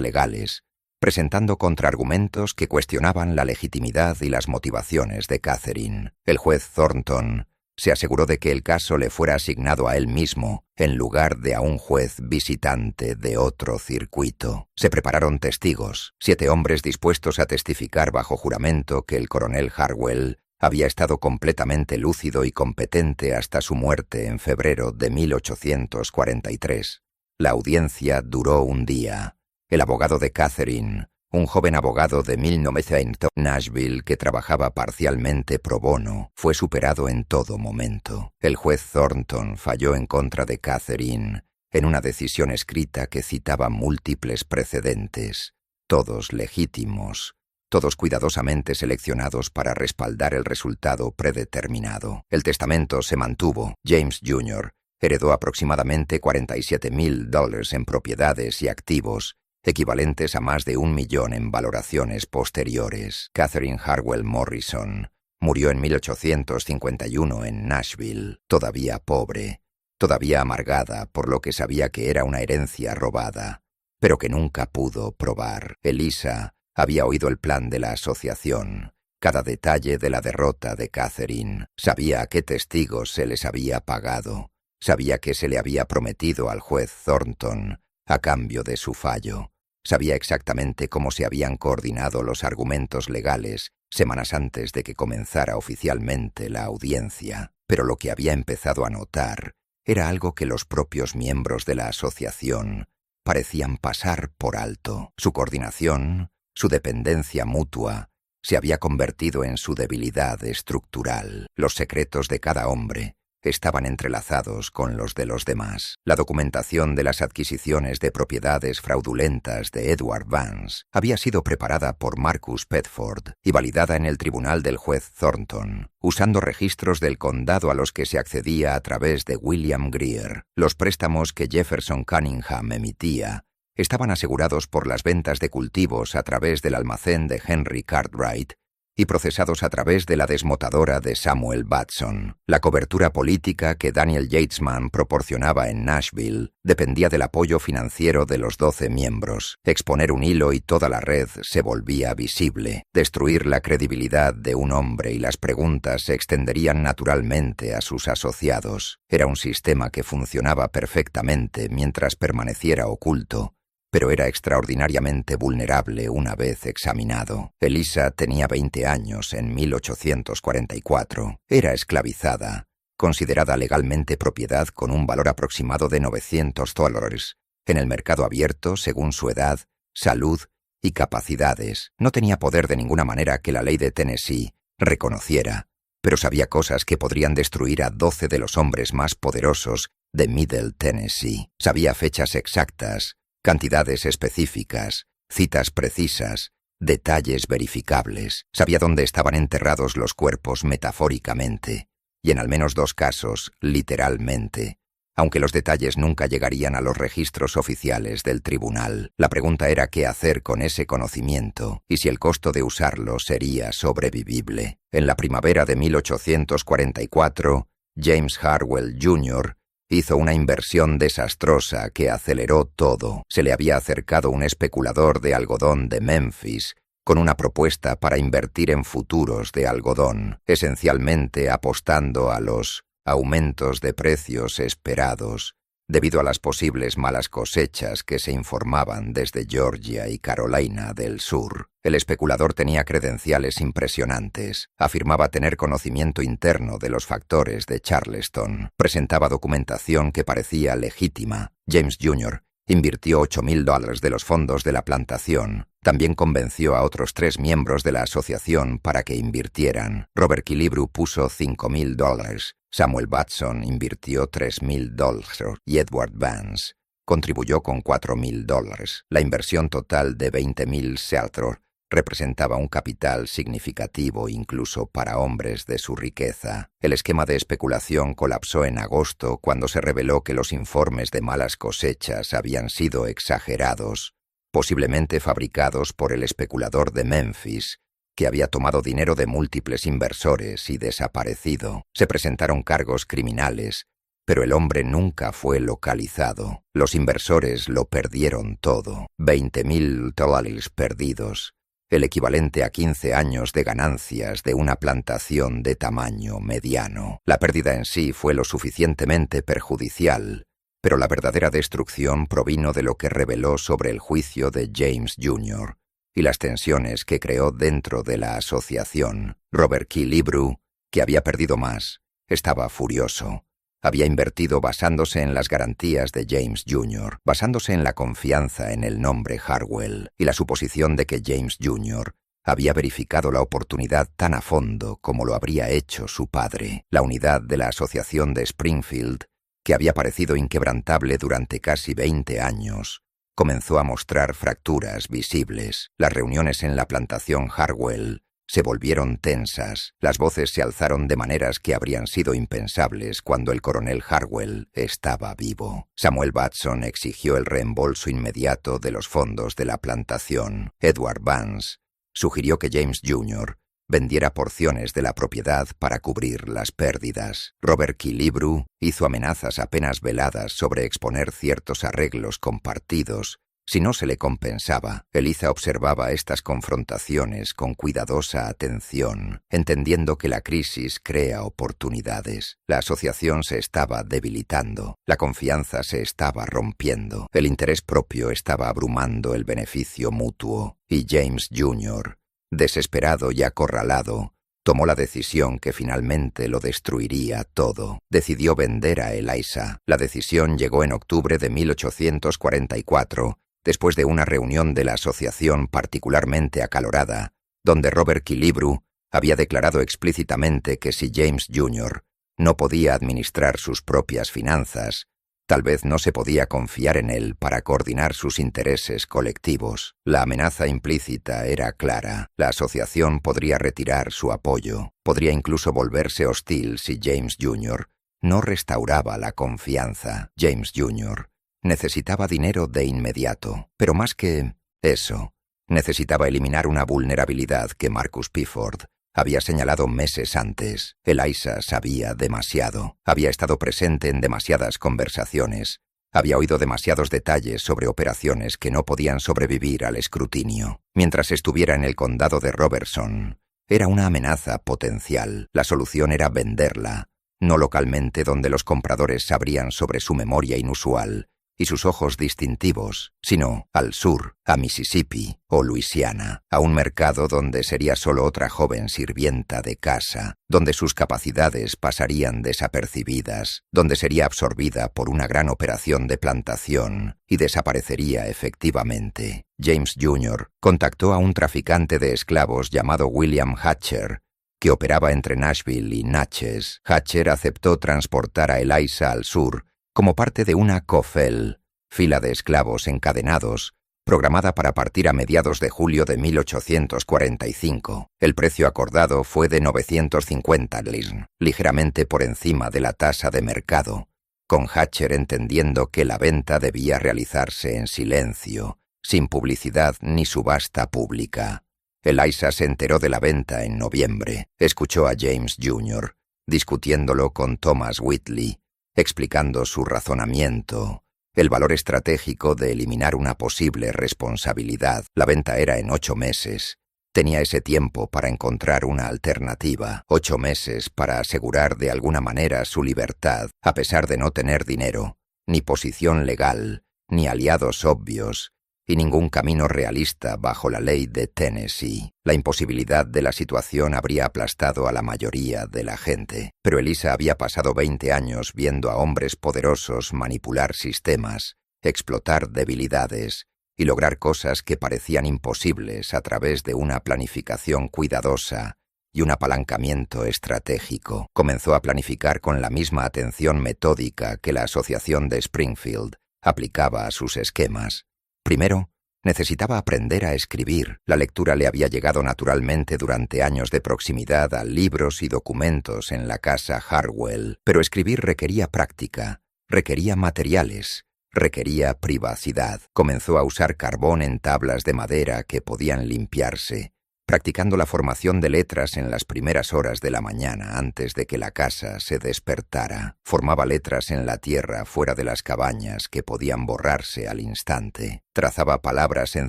legales, presentando contraargumentos que cuestionaban la legitimidad y las motivaciones de Catherine. El juez Thornton se aseguró de que el caso le fuera asignado a él mismo en lugar de a un juez visitante de otro circuito. Se prepararon testigos, 7 hombres dispuestos a testificar bajo juramento que el coronel Harwell había estado completamente lúcido y competente hasta su muerte en febrero de 1843. La audiencia duró un día. El abogado de Catherine, un joven abogado de 1900 Nashville que trabajaba parcialmente pro bono, fue superado en todo momento. El juez Thornton falló en contra de Catherine en una decisión escrita que citaba múltiples precedentes, todos legítimos, todos cuidadosamente seleccionados para respaldar el resultado predeterminado. El testamento se mantuvo. James Jr. heredó aproximadamente $47,000 en propiedades y activos, equivalentes a más de $1 millón en valoraciones posteriores. Catherine Harwell Morrison murió en 1851 en Nashville, todavía pobre, todavía amargada por lo que sabía que era una herencia robada, pero que nunca pudo probar. Elisa había oído el plan de la asociación, cada detalle de la derrota de Catherine, sabía a qué testigos se les había pagado, sabía que se le había prometido al juez Thornton a cambio de su fallo. Sabía exactamente cómo se habían coordinado los argumentos legales semanas antes de que comenzara oficialmente la audiencia. Pero lo que había empezado a notar era algo que los propios miembros de la asociación parecían pasar por alto. Su coordinación, su dependencia mutua, se había convertido en su debilidad estructural. Los secretos de cada hombre estaban entrelazados con los de los demás. La documentación de las adquisiciones de propiedades fraudulentas de Edward Vance había sido preparada por Marcus Bedford y validada en el tribunal del juez Thornton, usando registros del condado a los que se accedía a través de William Greer. Los préstamos que Jefferson Cunningham emitía estaban asegurados por las ventas de cultivos a través del almacén de Henry Cartwright y procesados a través de la desmotadora de Samuel Batson. La cobertura política que Daniel Yatesman proporcionaba en Nashville dependía del apoyo financiero de los 12 miembros. Exponer un hilo y toda la red se volvía visible. Destruir la credibilidad de un hombre y las preguntas se extenderían naturalmente a sus asociados. Era un sistema que funcionaba perfectamente mientras permaneciera oculto, pero era extraordinariamente vulnerable una vez examinado. Elisa tenía 20 años en 1844. Era esclavizada, considerada legalmente propiedad con un valor aproximado de $900 en el mercado abierto según su edad, salud y capacidades. No tenía poder de ninguna manera que la ley de Tennessee reconociera, pero sabía cosas que podrían destruir a 12 de los hombres más poderosos de Middle Tennessee. Sabía fechas exactas, cantidades específicas, citas precisas, detalles verificables. Sabía dónde estaban enterrados los cuerpos metafóricamente, y en al menos 2 casos, literalmente, aunque los detalles nunca llegarían a los registros oficiales del tribunal. La pregunta era qué hacer con ese conocimiento, y si el costo de usarlo sería sobrevivible. En la primavera de 1844, James Harwell Jr. hizo una inversión desastrosa que aceleró todo. Se le había acercado un especulador de algodón de Memphis con una propuesta para invertir en futuros de algodón, esencialmente apostando a los aumentos de precios esperados debido a las posibles malas cosechas que se informaban desde Georgia y Carolina del Sur. El especulador tenía credenciales impresionantes, afirmaba tener conocimiento interno de los factores de Charleston, presentaba documentación que parecía legítima. James Jr. Invirtió $8.000 de los fondos de la plantación. También convenció a otros 3 miembros de la asociación para que invirtieran. Robert Killebrew puso $5.000. Samuel Batson invirtió $3.000 y Edward Vance contribuyó con $4.000. La inversión total de $20.000 Seattle representaba un capital significativo incluso para hombres de su riqueza. El esquema de especulación colapsó en agosto cuando se reveló que los informes de malas cosechas habían sido exagerados, posiblemente fabricados por el especulador de Memphis, que había tomado dinero de múltiples inversores y desaparecido. Se presentaron cargos criminales, pero el hombre nunca fue localizado. Los inversores lo perdieron todo. $20.000 perdidos, el equivalente a 15 años de ganancias de una plantación de tamaño mediano. La pérdida en sí fue lo suficientemente perjudicial, pero la verdadera destrucción provino de lo que reveló sobre el juicio de James Jr. y las tensiones que creó dentro de la asociación. Robert Killebrew, que había perdido más, estaba furioso. Había invertido basándose en las garantías de James Jr., basándose en la confianza en el nombre Harwell y la suposición de que James Jr. había verificado la oportunidad tan a fondo como lo habría hecho su padre. La unidad de la asociación de Springfield, que había parecido inquebrantable durante casi 20 años, comenzó a mostrar fracturas visibles. Las reuniones en la plantación Harwell se volvieron tensas. Las voces se alzaron de maneras que habrían sido impensables cuando el coronel Harwell estaba vivo. Samuel Batson exigió el reembolso inmediato de los fondos de la plantación. Edward Vance sugirió que James Jr. vendiera porciones de la propiedad para cubrir las pérdidas. Robert Killebrew hizo amenazas apenas veladas sobre exponer ciertos arreglos compartidos si no se le compensaba. Eliza observaba estas confrontaciones con cuidadosa atención, entendiendo que la crisis crea oportunidades. La asociación se estaba debilitando, la confianza se estaba rompiendo, el interés propio estaba abrumando el beneficio mutuo, y James Jr., desesperado y acorralado, tomó la decisión que finalmente lo destruiría todo. Decidió vender a Eliza. La decisión llegó en octubre de 1844, después de una reunión de la asociación particularmente acalorada, donde Robert Killebrew había declarado explícitamente que si James Jr. no podía administrar sus propias finanzas, tal vez no se podía confiar en él para coordinar sus intereses colectivos. La amenaza implícita era clara. La asociación podría retirar su apoyo, podría incluso volverse hostil si James Jr. no restauraba la confianza. James Jr. necesitaba dinero de inmediato, pero más que eso, necesitaba eliminar una vulnerabilidad que Marcus Pifford había señalado meses antes. Eliza sabía demasiado, había estado presente en demasiadas conversaciones, había oído demasiados detalles sobre operaciones que no podían sobrevivir al escrutinio. Mientras estuviera en el condado de Robertson, era una amenaza potencial. La solución era venderla, no localmente donde los compradores sabrían sobre su memoria inusual y sus ojos distintivos, sino al sur, a Mississippi o Luisiana, a un mercado donde sería solo otra joven sirvienta de casa, donde sus capacidades pasarían desapercibidas, donde sería absorbida por una gran operación de plantación y desaparecería efectivamente. James Jr. contactó a un traficante de esclavos llamado William Hatcher, que operaba entre Nashville y Natchez. Hatcher aceptó transportar a Eliza al sur como parte de una COFEL, fila de esclavos encadenados, programada para partir a mediados de julio de 1845. El precio acordado fue de 950 $, ligeramente por encima de la tasa de mercado, con Hatcher entendiendo que la venta debía realizarse en silencio, sin publicidad ni subasta pública. Eliza se enteró de la venta en noviembre. Escuchó a James Jr. discutiéndolo con Thomas Whitley, explicando su razonamiento, el valor estratégico de eliminar una posible responsabilidad. La venta era en 8 meses. Tenía ese tiempo para encontrar una alternativa, 8 meses para asegurar de alguna manera su libertad, a pesar de no tener dinero, ni posición legal, ni aliados obvios, y ningún camino realista bajo la ley de Tennessee. La imposibilidad de la situación habría aplastado a la mayoría de la gente, pero Eliza había pasado 20 años viendo a hombres poderosos manipular sistemas explotar debilidades y lograr cosas que parecían imposibles a través de una planificación cuidadosa y un apalancamiento estratégico. Comenzó a planificar con la misma atención metódica que la Asociación de Springfield aplicaba a sus esquemas. Primero, necesitaba aprender a escribir. La lectura le había llegado naturalmente durante años de proximidad a libros y documentos en la casa Harwell, pero escribir requería práctica, requería materiales, requería privacidad. Comenzó a usar carbón en tablas de madera que podían limpiarse, practicando la formación de letras en las primeras horas de la mañana antes de que la casa se despertara. Formaba letras en la tierra fuera de las cabañas que podían borrarse al instante. Trazaba palabras en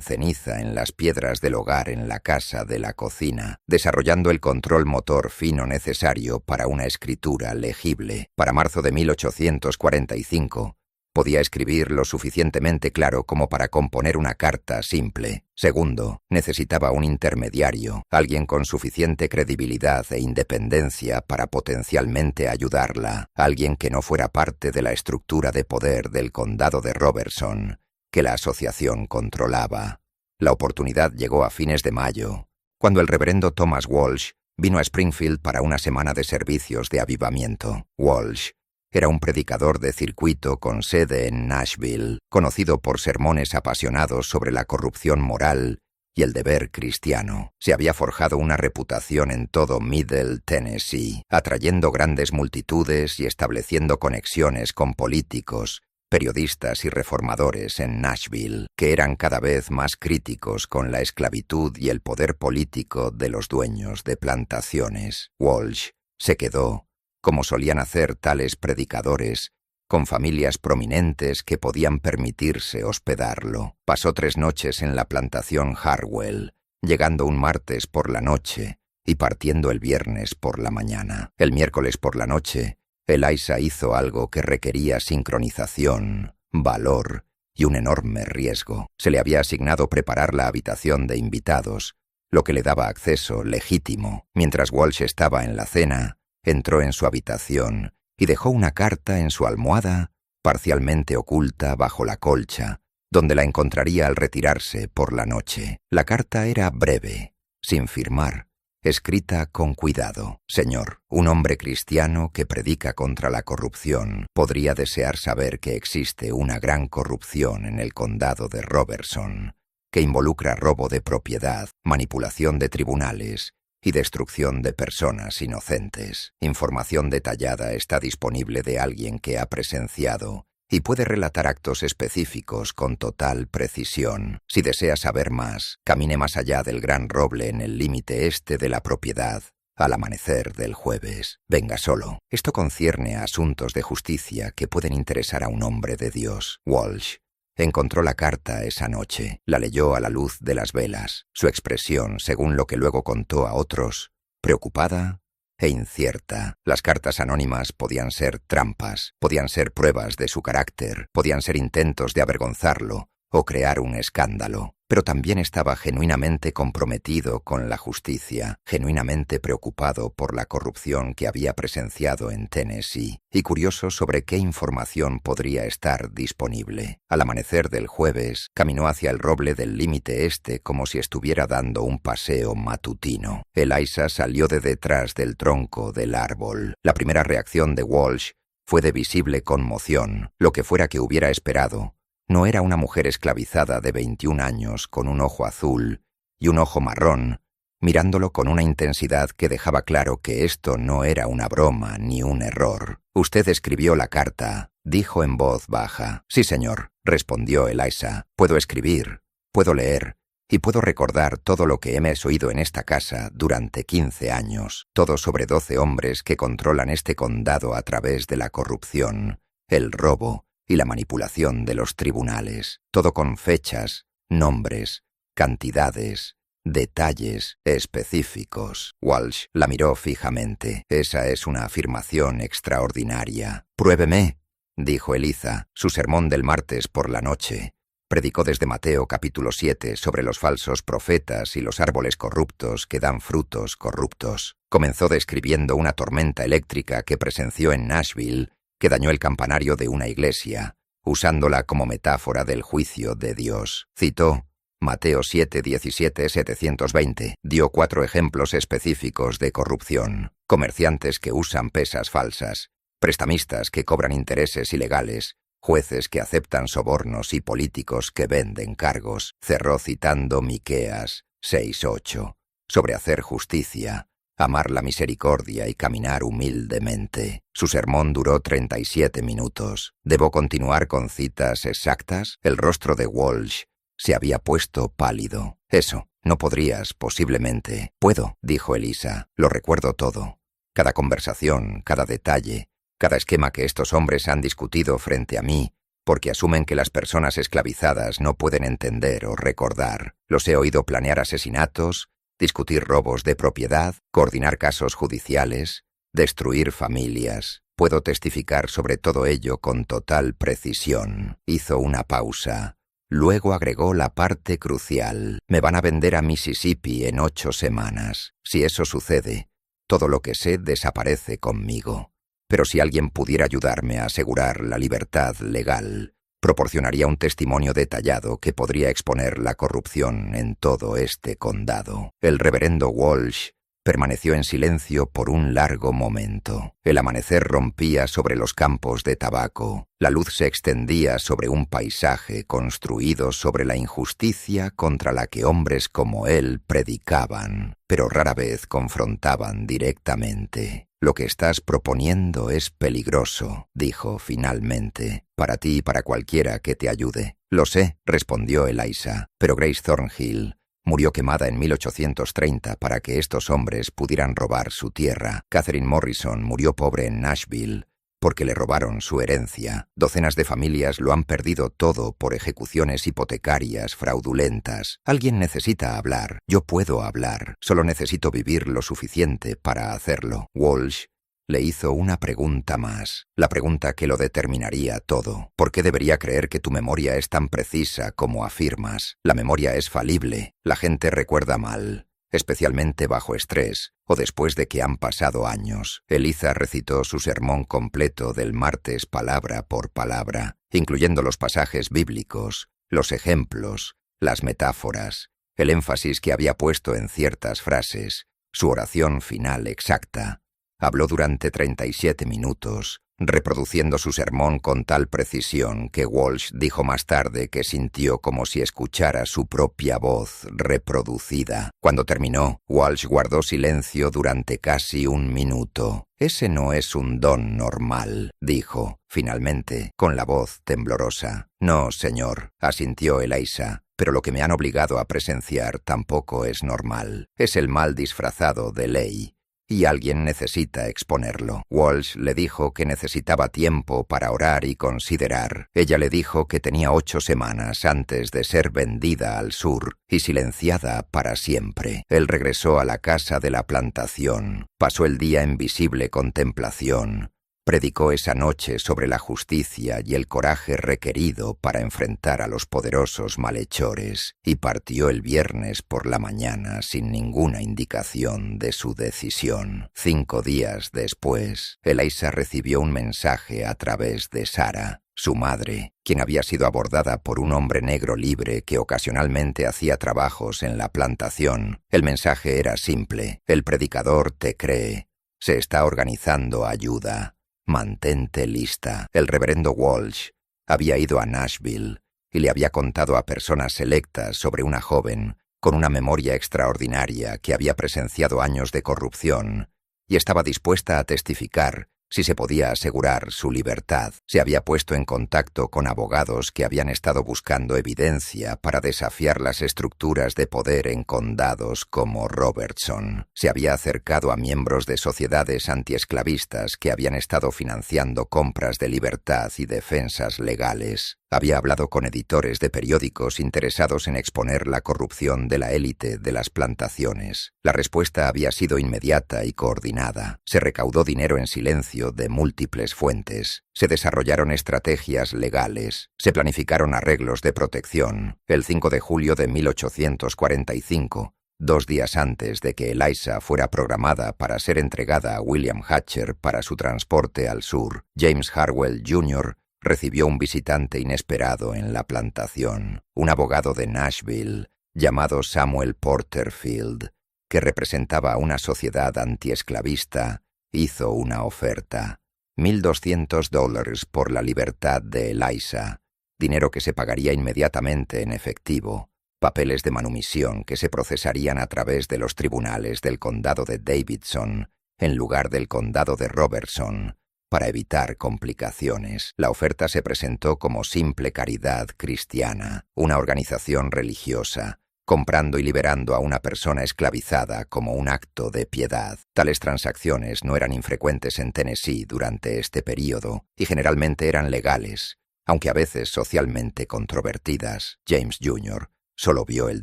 ceniza en las piedras del hogar en la casa de la cocina, desarrollando el control motor fino necesario para una escritura legible. Para marzo de 1845, podía escribir lo suficientemente claro como para componer una carta simple. Segundo, necesitaba un intermediario, alguien con suficiente credibilidad e independencia para potencialmente ayudarla, alguien que no fuera parte de la estructura de poder del condado de Robertson, que la asociación controlaba. La oportunidad llegó a fines de mayo, cuando el reverendo Thomas Walsh vino a Springfield para una semana de servicios de avivamiento. Walsh era un predicador de circuito con sede en Nashville, conocido por sermones apasionados sobre la corrupción moral y el deber cristiano. Se había forjado una reputación en todo Middle Tennessee, atrayendo grandes multitudes y estableciendo conexiones con políticos, periodistas y reformadores en Nashville, que eran cada vez más críticos con la esclavitud y el poder político de los dueños de plantaciones. Walsh se quedó, como solían hacer tales predicadores, con familias prominentes que podían permitirse hospedarlo. Pasó 3 noches en la plantación Harwell, llegando un martes por la noche y partiendo el viernes por la mañana. El miércoles por la noche, Eliza hizo algo que requería sincronización, valor y un enorme riesgo. Se le había asignado preparar la habitación de invitados, lo que le daba acceso legítimo. Mientras Walsh estaba en la cena, entró en su habitación y dejó una carta en su almohada, parcialmente oculta bajo la colcha, donde la encontraría al retirarse por la noche. La carta era breve, sin firmar, escrita con cuidado. Señor, un hombre cristiano que predica contra la corrupción podría desear saber que existe una gran corrupción en el condado de Robertson, que involucra robo de propiedad, manipulación de tribunales y destrucción de personas inocentes. Información detallada está disponible de alguien que ha presenciado y puede relatar actos específicos con total precisión. Si desea saber más, camine más allá del gran roble en el límite este de la propiedad al amanecer del jueves. Venga solo. Esto concierne a asuntos de justicia que pueden interesar a un hombre de Dios. Walsh encontró la carta esa noche, la leyó a la luz de las velas. Su expresión, según lo que luego contó a otros, preocupada e incierta. Las cartas anónimas podían ser trampas, podían ser pruebas de su carácter, podían ser intentos de avergonzarlo o crear un escándalo, pero también estaba genuinamente comprometido con la justicia, genuinamente preocupado por la corrupción que había presenciado en Tennessee, y curioso sobre qué información podría estar disponible. Al amanecer del jueves, caminó hacia el roble del límite este como si estuviera dando un paseo matutino. Eliza salió de detrás del tronco del árbol. La primera reacción de Walsh fue de visible conmoción. Lo que fuera que hubiera esperado, no era una mujer esclavizada de 21 años con un ojo azul y un ojo marrón, mirándolo con una intensidad que dejaba claro que esto no era una broma ni un error. «Usted escribió la carta», dijo en voz baja. «Sí, señor», respondió Eliza. «Puedo escribir, puedo leer y puedo recordar todo lo que hemos oído en esta casa durante 15 años, todo sobre 12 hombres que controlan este condado a través de la corrupción, el robo y la manipulación de los tribunales, todo con fechas, nombres, cantidades, detalles específicos». Walsh la miró fijamente. «Esa es una afirmación extraordinaria». «Pruébeme», dijo Eliza. Su sermón del martes por la noche predicó desde Mateo capítulo 7 sobre los falsos profetas y los árboles corruptos que dan frutos corruptos. Comenzó describiendo una tormenta eléctrica que presenció en Nashville, que dañó el campanario de una iglesia, usándola como metáfora del juicio de Dios. Citó Mateo 7, 17, 720. Dio 4 ejemplos específicos de corrupción: comerciantes que usan pesas falsas, prestamistas que cobran intereses ilegales, jueces que aceptan sobornos y políticos que venden cargos. Cerró citando Miqueas 6:8, sobre hacer justicia, amar la misericordia y caminar humildemente. Su sermón duró 37 minutos. ¿Debo continuar con citas exactas? El rostro de Walsh se había puesto pálido. Eso, no podrías, posiblemente. Puedo, dijo Elisa. Lo recuerdo todo. Cada conversación, cada detalle, cada esquema que estos hombres han discutido frente a mí, porque asumen que las personas esclavizadas no pueden entender o recordar. Los he oído planear asesinatos, discutir robos de propiedad, coordinar casos judiciales, destruir familias. Puedo testificar sobre todo ello con total precisión. Hizo una pausa. Luego agregó la parte crucial. Me van a vender a Mississippi en 8 semanas. Si eso sucede, todo lo que sé desaparece conmigo. Pero si alguien pudiera ayudarme a asegurar la libertad legal, proporcionaría un testimonio detallado que podría exponer la corrupción en todo este condado. El reverendo Walsh permaneció en silencio por un largo momento. El amanecer rompía sobre los campos de tabaco. La luz se extendía sobre un paisaje construido sobre la injusticia contra la que hombres como él predicaban, pero rara vez confrontaban directamente. Lo que estás proponiendo es peligroso, dijo finalmente, para ti y para cualquiera que te ayude. Lo sé, respondió Eliza, pero Grace Thornhill murió quemada en 1830 para que estos hombres pudieran robar su tierra. Catherine Morrison murió pobre en Nashville porque le robaron su herencia. Docenas de familias lo han perdido todo por ejecuciones hipotecarias fraudulentas. Alguien necesita hablar. Yo puedo hablar. Solo necesito vivir lo suficiente para hacerlo. Walsh le hizo una pregunta más, la pregunta que lo determinaría todo. ¿Por qué debería creer que tu memoria es tan precisa como afirmas? La memoria es falible. La gente recuerda mal, especialmente bajo estrés o después de que han pasado años. Eliza recitó su sermón completo del martes palabra por palabra, incluyendo los pasajes bíblicos, los ejemplos, las metáforas, el énfasis que había puesto en ciertas frases, su oración final exacta. Habló durante 37 minutos, reproduciendo su sermón con tal precisión que Walsh dijo más tarde que sintió como si escuchara su propia voz reproducida. Cuando terminó, Walsh guardó silencio durante casi 1 minuto. «Ese no es un don normal», dijo, finalmente, con la voz temblorosa. «No, señor», asintió Eliza, «pero lo que me han obligado a presenciar tampoco es normal. Es el mal disfrazado de ley. Y alguien necesita exponerlo». Walsh le dijo que necesitaba tiempo para orar y considerar. Ella le dijo que tenía 8 semanas antes de ser vendida al sur y silenciada para siempre. Él regresó a la casa de la plantación, pasó el día en visible contemplación. Predicó esa noche sobre la justicia y el coraje requerido para enfrentar a los poderosos malhechores y partió el viernes por la mañana sin ninguna indicación de su decisión. 5 días después, Eliza recibió un mensaje a través de Sarah, su madre, quien había sido abordada por un hombre negro libre que ocasionalmente hacía trabajos en la plantación. El mensaje era simple: «El predicador te cree. Se está organizando ayuda. Mantente lista». El reverendo Walsh había ido a Nashville y le había contado a personas selectas sobre una joven con una memoria extraordinaria que había presenciado años de corrupción y estaba dispuesta a testificar si se podía asegurar su libertad. Se había puesto en contacto con abogados que habían estado buscando evidencia para desafiar las estructuras de poder en condados como Robertson. Se había acercado a miembros de sociedades antiesclavistas que habían estado financiando compras de libertad y defensas legales. Había hablado con editores de periódicos interesados en exponer la corrupción de la élite de las plantaciones. La respuesta había sido inmediata y coordinada. Se recaudó dinero en silencio de múltiples fuentes. Se desarrollaron estrategias legales. Se planificaron arreglos de protección. El 5 de julio de 1845, 2 días antes de que Eliza fuera programada para ser entregada a William Hatcher para su transporte al sur, James Harwell Jr. recibió un visitante inesperado en la plantación, un abogado de Nashville llamado Samuel Porterfield, que representaba a una sociedad antiesclavista. Hizo una oferta: $1,200 por la libertad de Eliza, dinero que se pagaría inmediatamente en efectivo, papeles de manumisión que se procesarían a través de los tribunales del condado de Davidson en lugar del condado de Robertson, para evitar complicaciones. La oferta se presentó como Simple Caridad Cristiana, una organización religiosa, comprando y liberando a una persona esclavizada como un acto de piedad. Tales transacciones no eran infrecuentes en Tennessee durante este período y generalmente eran legales, aunque a veces socialmente controvertidas. James Jr. solo vio el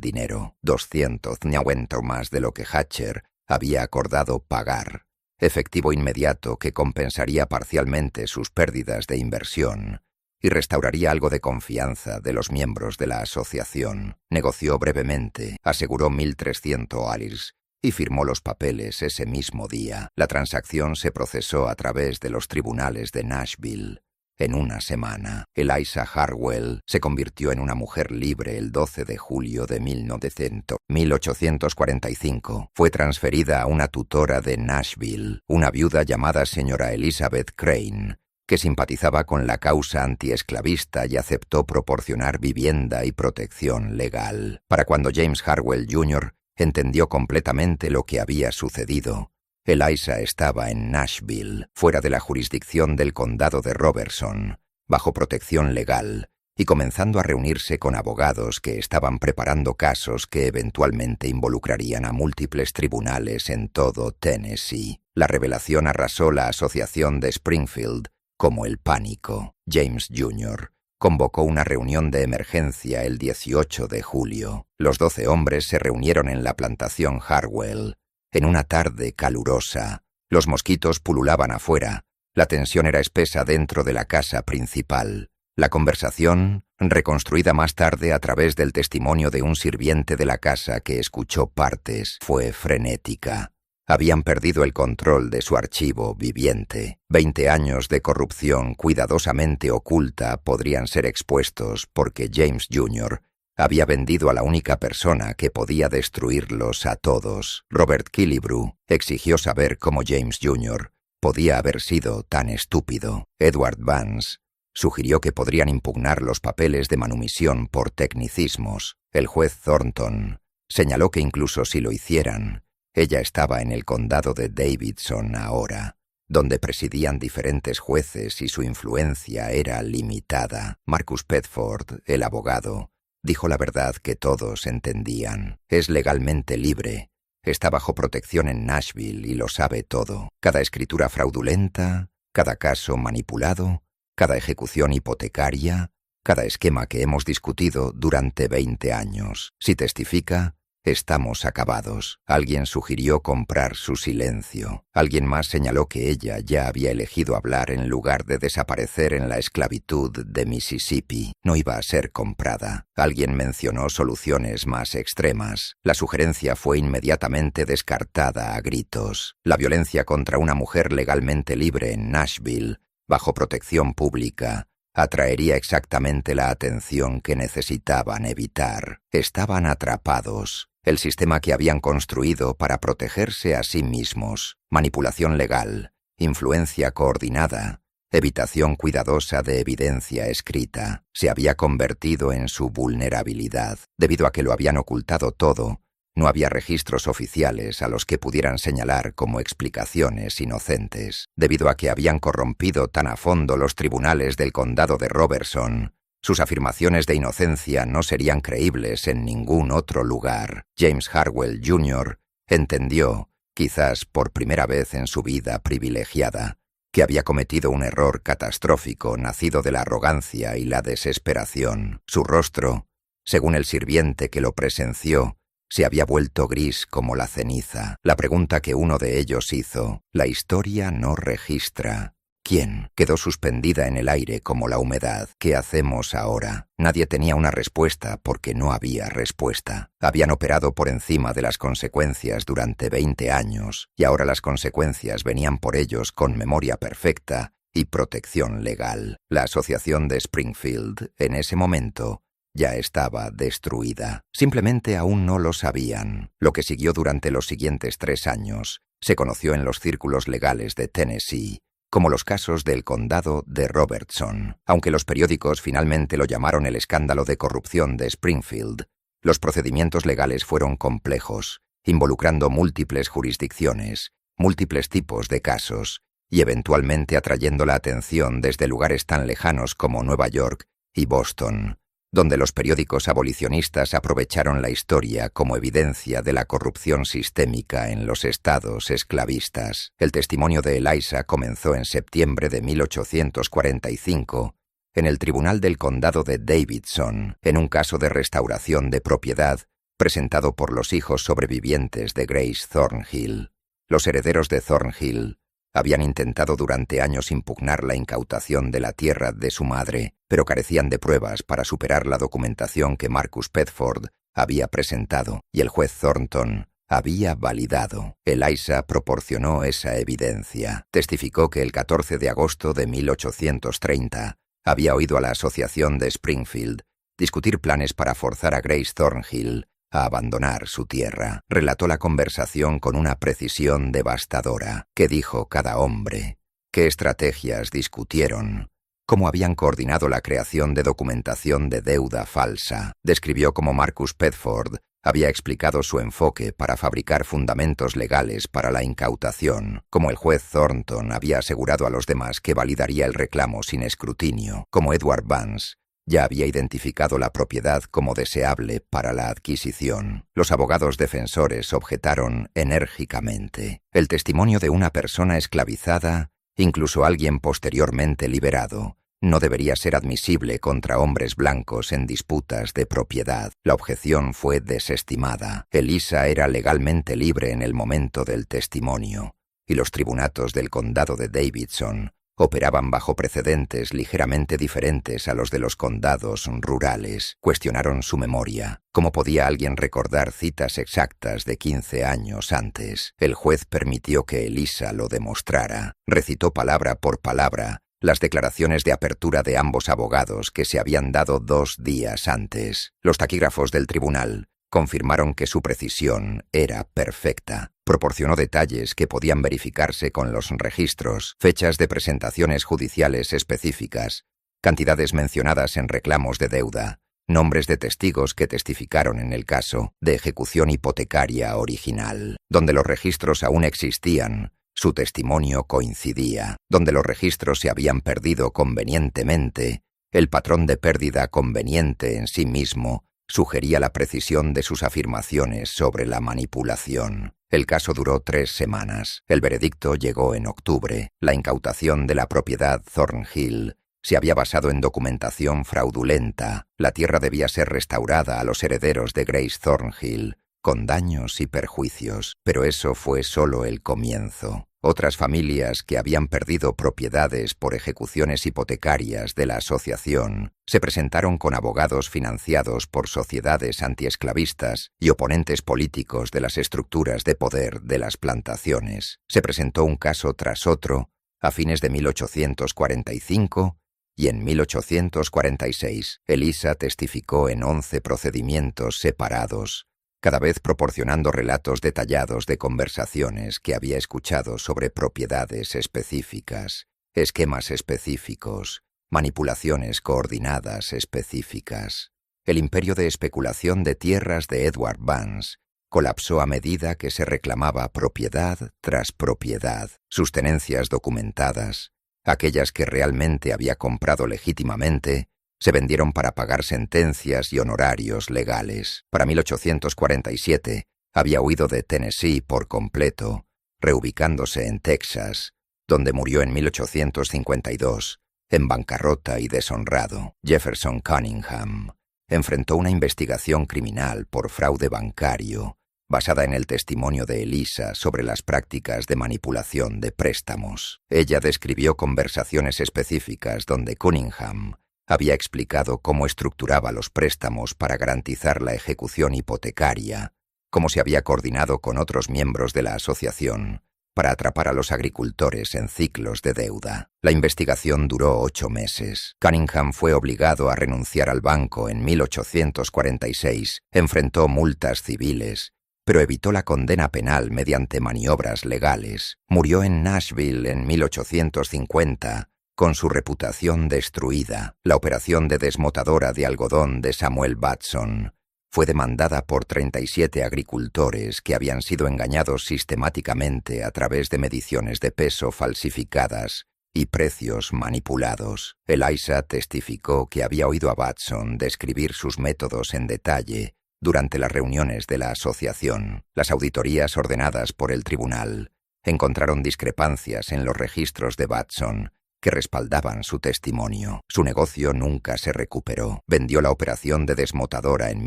dinero, 200 ñahuentos más de lo que Hatcher había acordado pagar, efectivo inmediato que compensaría parcialmente sus pérdidas de inversión y restauraría algo de confianza de los miembros de la asociación. Negoció brevemente, aseguró $1,300 y firmó los papeles ese mismo día. La transacción se procesó a través de los tribunales de Nashville. En una semana, Eliza Harwell se convirtió en una mujer libre el 12 de julio de 1845. Fue transferida a una tutora de Nashville, una viuda llamada señora Elizabeth Crane, que simpatizaba con la causa antiesclavista y aceptó proporcionar vivienda y protección legal. Para cuando James Harwell Jr. entendió completamente lo que había sucedido, Eliza estaba en Nashville, fuera de la jurisdicción del condado de Robertson, bajo protección legal, y comenzando a reunirse con abogados que estaban preparando casos que eventualmente involucrarían a múltiples tribunales en todo Tennessee. La revelación arrasó la asociación de Springfield como el pánico. James Jr. convocó una reunión de emergencia el 18 de julio. Los 12 hombres se reunieron en la plantación Harwell. En una tarde calurosa, los mosquitos pululaban afuera, la tensión era espesa dentro de la casa principal. La conversación, reconstruida más tarde a través del testimonio de un sirviente de la casa que escuchó partes, fue frenética. Habían perdido el control de su archivo viviente. 20 años de corrupción cuidadosamente oculta podrían ser expuestos porque James Jr. había vendido a la única persona que podía destruirlos a todos. Robert Killebrew exigió saber cómo James Jr. podía haber sido tan estúpido. Edward Vance sugirió que podrían impugnar los papeles de manumisión por tecnicismos. El juez Thornton señaló que incluso si lo hicieran, ella estaba en el condado de Davidson ahora, donde presidían diferentes jueces y su influencia era limitada. Marcus Pedford, el abogado, dijo la verdad que todos entendían. Es legalmente libre. Está bajo protección en Nashville y lo sabe todo. Cada escritura fraudulenta, cada caso manipulado, cada ejecución hipotecaria, cada esquema que hemos discutido durante 20 años. Si testifica, estamos acabados. Alguien sugirió comprar su silencio. Alguien más señaló que ella ya había elegido hablar en lugar de desaparecer en la esclavitud de Mississippi. No iba a ser comprada. Alguien mencionó soluciones más extremas. La sugerencia fue inmediatamente descartada a gritos. La violencia contra una mujer legalmente libre en Nashville, bajo protección pública, atraería exactamente la atención que necesitaban evitar. Estaban atrapados. El sistema que habían construido para protegerse a sí mismos, manipulación legal, influencia coordinada, evitación cuidadosa de evidencia escrita, se había convertido en su vulnerabilidad. Debido a que lo habían ocultado todo, no había registros oficiales a los que pudieran señalar como explicaciones inocentes. Debido a que habían corrompido tan a fondo los tribunales del condado de Robertson, sus afirmaciones de inocencia no serían creíbles en ningún otro lugar. James Harwell Jr. entendió, quizás por primera vez en su vida privilegiada, que había cometido un error catastrófico nacido de la arrogancia y la desesperación. Su rostro, según el sirviente que lo presenció, se había vuelto gris como la ceniza. La pregunta que uno de ellos hizo, la historia no registra. ¿Quién? Quedó suspendida en el aire como la humedad. ¿Qué hacemos ahora? Nadie tenía una respuesta porque no había respuesta. Habían operado por encima de las consecuencias durante 20 años y ahora las consecuencias venían por ellos con memoria perfecta y protección legal. La asociación de Springfield, en ese momento, ya estaba destruida. Simplemente aún no lo sabían. Lo que siguió durante los siguientes 3 años se conoció en los círculos legales de Tennessee como los casos del condado de Robertson. Aunque los periódicos finalmente lo llamaron el escándalo de corrupción de Springfield, los procedimientos legales fueron complejos, involucrando múltiples jurisdicciones, múltiples tipos de casos, y eventualmente atrayendo la atención desde lugares tan lejanos como Nueva York y Boston, donde los periódicos abolicionistas aprovecharon la historia como evidencia de la corrupción sistémica en los estados esclavistas. El testimonio de Eliza comenzó en septiembre de 1845 en el Tribunal del Condado de Davidson, en un caso de restauración de propiedad presentado por los hijos sobrevivientes de Grace Thornhill. Los herederos de Thornhill habían intentado durante años impugnar la incautación de la tierra de su madre, pero carecían de pruebas para superar la documentación que Marcus Pedford había presentado, y el juez Thornton había validado. Eliza proporcionó esa evidencia. Testificó que el 14 de agosto de 1830 había oído a la asociación de Springfield discutir planes para forzar a Grace Thornhill a abandonar su tierra. Relató la conversación con una precisión devastadora. ¿Qué dijo cada hombre? ¿Qué estrategias discutieron? ¿Cómo habían coordinado la creación de documentación de deuda falsa? Describió cómo Marcus Pedford había explicado su enfoque para fabricar fundamentos legales para la incautación, cómo el juez Thornton había asegurado a los demás que validaría el reclamo sin escrutinio, cómo Edward Vance ya había identificado la propiedad como deseable para la adquisición. Los abogados defensores objetaron enérgicamente. El testimonio de una persona esclavizada, incluso alguien posteriormente liberado, no debería ser admisible contra hombres blancos en disputas de propiedad. La objeción fue desestimada. Eliza era legalmente libre en el momento del testimonio, y los tribunatos del condado de Davidson operaban bajo precedentes ligeramente diferentes a los de los condados rurales. Cuestionaron su memoria. ¿Cómo podía alguien recordar citas exactas de 15 años antes? El juez permitió que Eliza lo demostrara. Recitó palabra por palabra las declaraciones de apertura de ambos abogados que se habían dado 2 días antes. Los taquígrafos del tribunal confirmaron que su precisión era perfecta. Proporcionó detalles que podían verificarse con los registros, fechas de presentaciones judiciales específicas, cantidades mencionadas en reclamos de deuda, nombres de testigos que testificaron en el caso de ejecución hipotecaria original. Donde los registros aún existían, su testimonio coincidía. Donde los registros se habían perdido convenientemente, el patrón de pérdida conveniente en sí mismo sugería la precisión de sus afirmaciones sobre la manipulación. El caso duró 3 semanas. El veredicto llegó en octubre. La incautación de la propiedad Thornhill se había basado en documentación fraudulenta. La tierra debía ser restaurada a los herederos de Grace Thornhill, con daños y perjuicios. Pero eso fue solo el comienzo. Otras familias que habían perdido propiedades por ejecuciones hipotecarias de la asociación se presentaron con abogados financiados por sociedades antiesclavistas y oponentes políticos de las estructuras de poder de las plantaciones. Se presentó un caso tras otro a fines de 1845 y en 1846 Eliza testificó en 11 procedimientos separados, cada vez proporcionando relatos detallados de conversaciones que había escuchado sobre propiedades específicas, esquemas específicos, manipulaciones coordinadas específicas. El imperio de especulación de tierras de Edward Vance colapsó a medida que se reclamaba propiedad tras propiedad. Sus tenencias documentadas, aquellas que realmente había comprado legítimamente, se vendieron para pagar sentencias y honorarios legales. Para 1847 había huido de Tennessee por completo, reubicándose en Texas, donde murió en 1852, en bancarrota y deshonrado. Jefferson Cunningham enfrentó una investigación criminal por fraude bancario, basada en el testimonio de Eliza sobre las prácticas de manipulación de préstamos. Ella describió conversaciones específicas donde Cunningham había explicado cómo estructuraba los préstamos para garantizar la ejecución hipotecaria, cómo se había coordinado con otros miembros de la asociación para atrapar a los agricultores en ciclos de deuda. La investigación duró 8 meses. Cunningham fue obligado a renunciar al banco en 1846, enfrentó multas civiles, pero evitó la condena penal mediante maniobras legales. Murió en Nashville en 1850, con su reputación destruida. La operación de desmotadora de algodón de Samuel Batson fue demandada por 37 agricultores que habían sido engañados sistemáticamente a través de mediciones de peso falsificadas y precios manipulados. Eliza testificó que había oído a Batson describir sus métodos en detalle durante las reuniones de la asociación. Las auditorías ordenadas por el tribunal encontraron discrepancias en los registros de Batson que respaldaban su testimonio. Su negocio nunca se recuperó. Vendió la operación de desmotadora en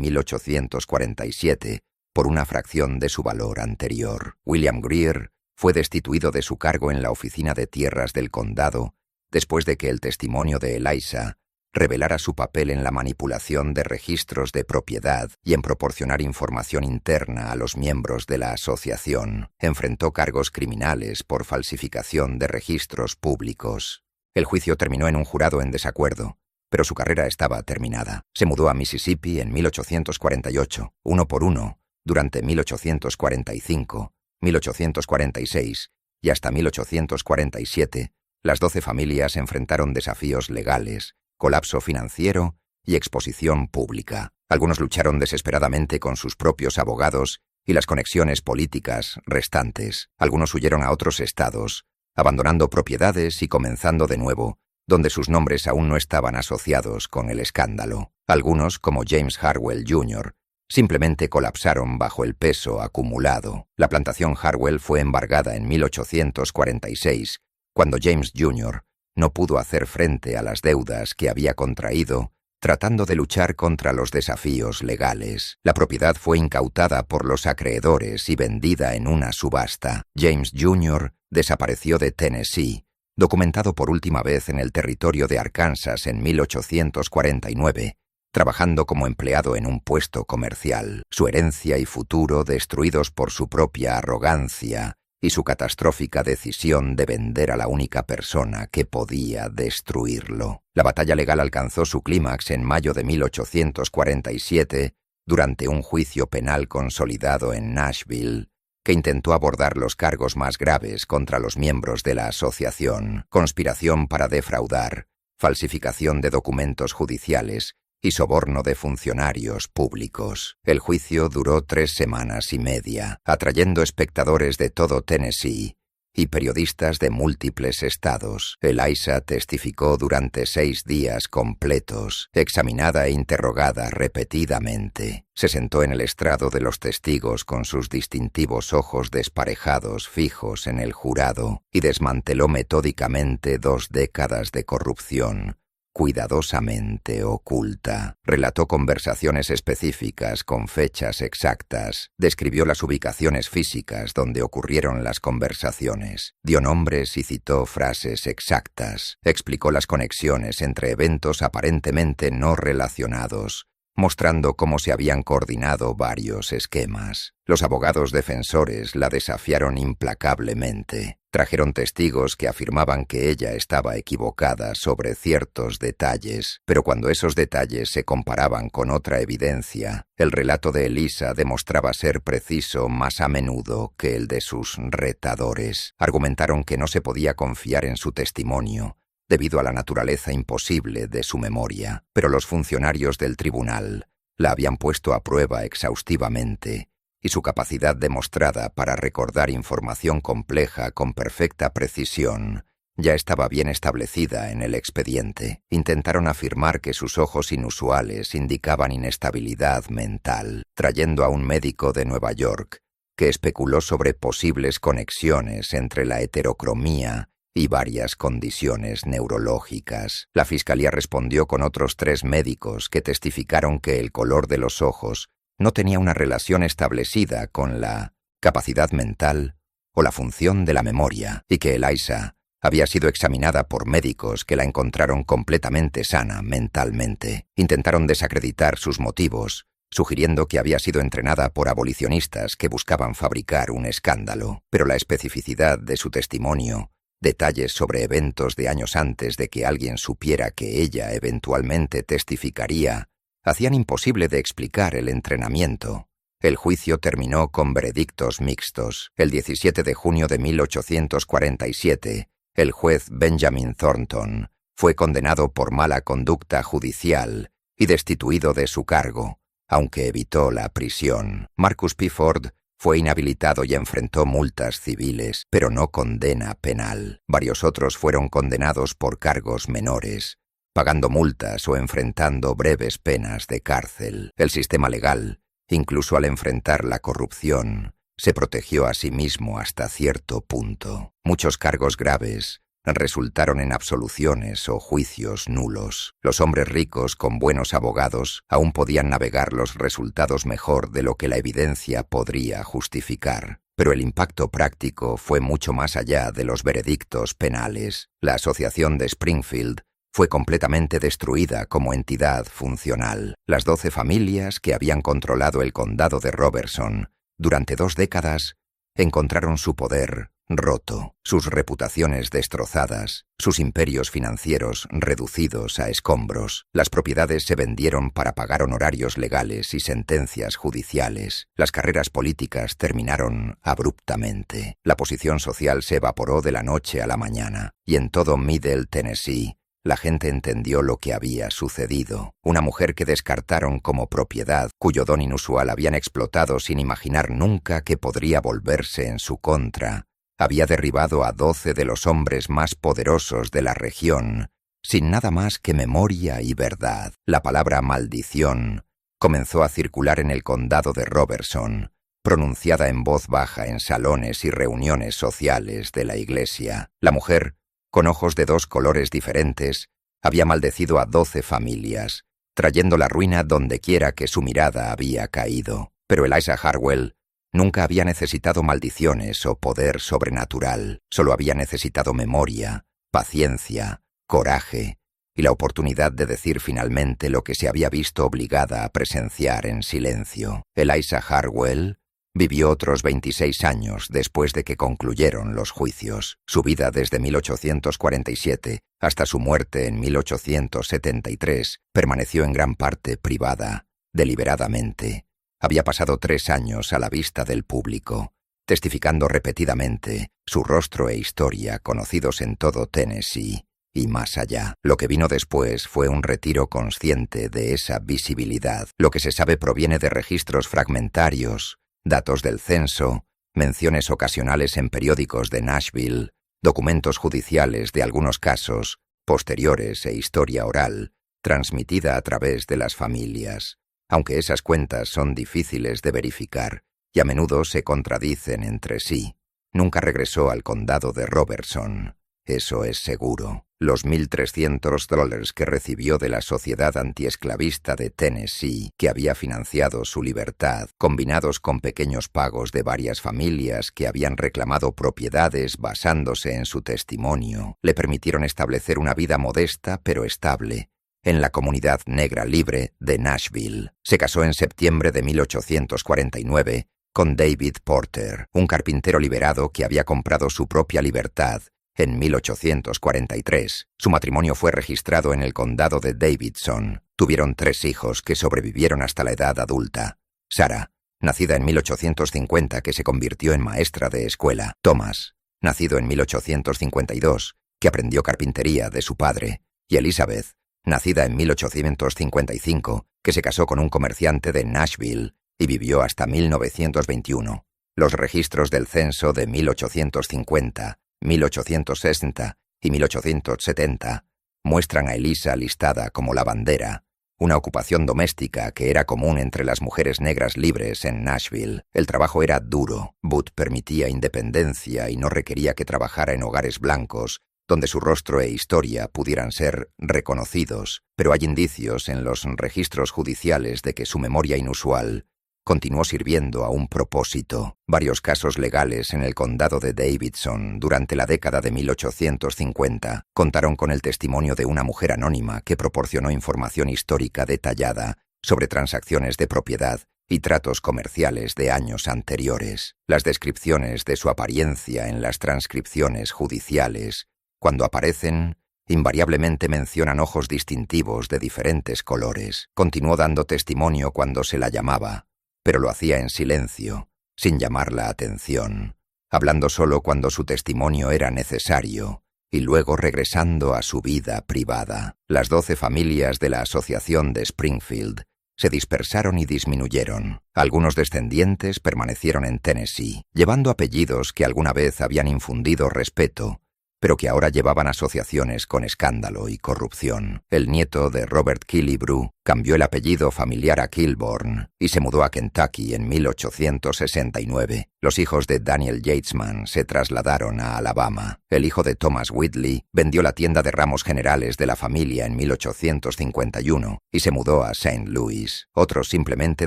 1847 por una fracción de su valor anterior. William Greer fue destituido de su cargo en la oficina de tierras del condado después de que el testimonio de Eliza revelara su papel en la manipulación de registros de propiedad y en proporcionar información interna a los miembros de la asociación. Enfrentó cargos criminales por falsificación de registros públicos. El juicio terminó en un jurado en desacuerdo, pero su carrera estaba terminada. Se mudó a Mississippi en 1848, uno por uno, durante 1845, 1846 y hasta 1847. Las 12 familias enfrentaron desafíos legales, colapso financiero y exposición pública. Algunos lucharon desesperadamente con sus propios abogados y las conexiones políticas restantes. Algunos huyeron a otros estados, abandonando propiedades y comenzando de nuevo, donde sus nombres aún no estaban asociados con el escándalo. Algunos, como James Harwell Jr., simplemente colapsaron bajo el peso acumulado. La plantación Harwell fue embargada en 1846, cuando James Jr. no pudo hacer frente a las deudas que había contraído, tratando de luchar contra los desafíos legales. La propiedad fue incautada por los acreedores y vendida en una subasta. James Jr. desapareció de Tennessee, documentado por última vez en el territorio de Arkansas en 1849, trabajando como empleado en un puesto comercial. Su herencia y futuro destruidos por su propia arrogancia y su catastrófica decisión de vender a la única persona que podía destruirlo. La batalla legal alcanzó su clímax en mayo de 1847 durante un juicio penal consolidado en Nashville, que intentó abordar los cargos más graves contra los miembros de la asociación: conspiración para defraudar, falsificación de documentos judiciales y soborno de funcionarios públicos. El juicio duró 3 semanas y media, atrayendo espectadores de todo Tennessee y periodistas de múltiples estados. Eliza testificó durante 6 días completos, examinada e interrogada repetidamente. Se sentó en el estrado de los testigos con sus distintivos ojos desparejados fijos en el jurado y desmanteló metódicamente 2 décadas de corrupción cuidadosamente oculta. Relató conversaciones específicas con fechas exactas. Describió las ubicaciones físicas donde ocurrieron las conversaciones. Dio nombres y citó frases exactas. Explicó las conexiones entre eventos aparentemente no relacionados, mostrando cómo se habían coordinado varios esquemas. Los abogados defensores la desafiaron implacablemente. Trajeron testigos que afirmaban que ella estaba equivocada sobre ciertos detalles, pero cuando esos detalles se comparaban con otra evidencia, el relato de Eliza demostraba ser preciso más a menudo que el de sus retadores. Argumentaron que no se podía confiar en su testimonio, debido a la naturaleza imposible de su memoria, pero los funcionarios del tribunal la habían puesto a prueba exhaustivamente, y su capacidad demostrada para recordar información compleja con perfecta precisión ya estaba bien establecida en el expediente. Intentaron afirmar que sus ojos inusuales indicaban inestabilidad mental, trayendo a un médico de Nueva York que especuló sobre posibles conexiones entre la heterocromía y varias condiciones neurológicas. La fiscalía respondió con otros 3 médicos que testificaron que el color de los ojos no tenía una relación establecida con la capacidad mental o la función de la memoria, y que Eliza había sido examinada por médicos que la encontraron completamente sana mentalmente. Intentaron desacreditar sus motivos, sugiriendo que había sido entrenada por abolicionistas que buscaban fabricar un escándalo, pero la especificidad de su testimonio, detalles sobre eventos de años antes de que alguien supiera que ella eventualmente testificaría, hacían imposible de explicar el entrenamiento. El juicio terminó con veredictos mixtos. El 17 de junio de 1847, el juez Benjamin Thornton fue condenado por mala conducta judicial y destituido de su cargo, aunque evitó la prisión. Marcus P. Ford fue inhabilitado y enfrentó multas civiles, pero no condena penal. Varios otros fueron condenados por cargos menores, pagando multas o enfrentando breves penas de cárcel. El sistema legal, incluso al enfrentar la corrupción, se protegió a sí mismo hasta cierto punto. Muchos cargos graves resultaron en absoluciones o juicios nulos. Los hombres ricos con buenos abogados aún podían navegar los resultados mejor de lo que la evidencia podría justificar. Pero el impacto práctico fue mucho más allá de los veredictos penales. La asociación de Springfield fue completamente destruida como entidad funcional. Las 12 familias que habían controlado el condado de Robertson durante 2 décadas encontraron su poder roto, sus reputaciones destrozadas, sus imperios financieros reducidos a escombros. Las propiedades se vendieron para pagar honorarios legales y sentencias judiciales. Las carreras políticas terminaron abruptamente. La posición social se evaporó de la noche a la mañana, y en todo Middle Tennessee la gente entendió lo que había sucedido. Una mujer que descartaron como propiedad, cuyo don inusual habían explotado sin imaginar nunca que podría volverse en su contra, había derribado a 12 de los hombres más poderosos de la región, sin nada más que memoria y verdad. La palabra maldición comenzó a circular en el condado de Robertson, pronunciada en voz baja en salones y reuniones sociales de la iglesia. La mujer, con ojos de 2 colores diferentes, había maldecido a 12 familias, trayendo la ruina dondequiera que su mirada había caído. Pero Eliza Harwell nunca había necesitado maldiciones o poder sobrenatural, solo había necesitado memoria, paciencia, coraje y la oportunidad de decir finalmente lo que se había visto obligada a presenciar en silencio. Eliza Harwell vivió otros 26 años después de que concluyeron los juicios. Su vida desde 1847 hasta su muerte en 1873 permaneció en gran parte privada, deliberadamente. Había pasado 3 años a la vista del público, testificando repetidamente, su rostro e historia conocidos en todo Tennessee y más allá. Lo que vino después fue un retiro consciente de esa visibilidad. Lo que se sabe proviene de registros fragmentarios, datos del censo, menciones ocasionales en periódicos de Nashville, documentos judiciales de algunos casos, posteriores e historia oral, transmitida a través de las familias. Aunque esas cuentas son difíciles de verificar y a menudo se contradicen entre sí, nunca regresó al condado de Robertson. Eso es seguro. Los $1,300 que recibió de la Sociedad Antiesclavista de Tennessee, que había financiado su libertad, combinados con pequeños pagos de varias familias que habían reclamado propiedades basándose en su testimonio, le permitieron establecer una vida modesta pero estable en la comunidad negra libre de Nashville. Se casó en septiembre de 1849 con David Porter, un carpintero liberado que había comprado su propia libertad en 1843. Su matrimonio fue registrado en el condado de Davidson. Tuvieron 3 hijos que sobrevivieron hasta la edad adulta. Sarah, nacida en 1850, que se convirtió en maestra de escuela. Thomas, nacido en 1852, que aprendió carpintería de su padre. Y Elizabeth, nacida en 1855, que se casó con un comerciante de Nashville y vivió hasta 1921. Los registros del censo de 1850, 1860 y 1870 muestran a Eliza listada como lavandera, una ocupación doméstica que era común entre las mujeres negras libres en Nashville. El trabajo era duro. Booth permitía independencia y no requería que trabajara en hogares blancos, donde su rostro e historia pudieran ser reconocidos, pero hay indicios en los registros judiciales de que su memoria inusual continuó sirviendo a un propósito. Varios casos legales en el condado de Davidson durante la década de 1850 contaron con el testimonio de una mujer anónima que proporcionó información histórica detallada sobre transacciones de propiedad y tratos comerciales de años anteriores. Las descripciones de su apariencia en las transcripciones judiciales, cuando aparecen, invariablemente mencionan ojos distintivos de diferentes colores. Continuó dando testimonio cuando se la llamaba, pero lo hacía en silencio, sin llamar la atención, hablando solo cuando su testimonio era necesario, y luego regresando a su vida privada. Las 12 familias de la Asociación de Springfield se dispersaron y disminuyeron. Algunos descendientes permanecieron en Tennessee, llevando apellidos que alguna vez habían infundido respeto, pero que ahora llevaban asociaciones con escándalo y corrupción. El nieto de Robert Killebrew cambió el apellido familiar a Kilborn y se mudó a Kentucky en 1869. Los hijos de Daniel Yatesman se trasladaron a Alabama. El hijo de Thomas Whitley vendió la tienda de ramos generales de la familia en 1851 y se mudó a St. Louis. Otros simplemente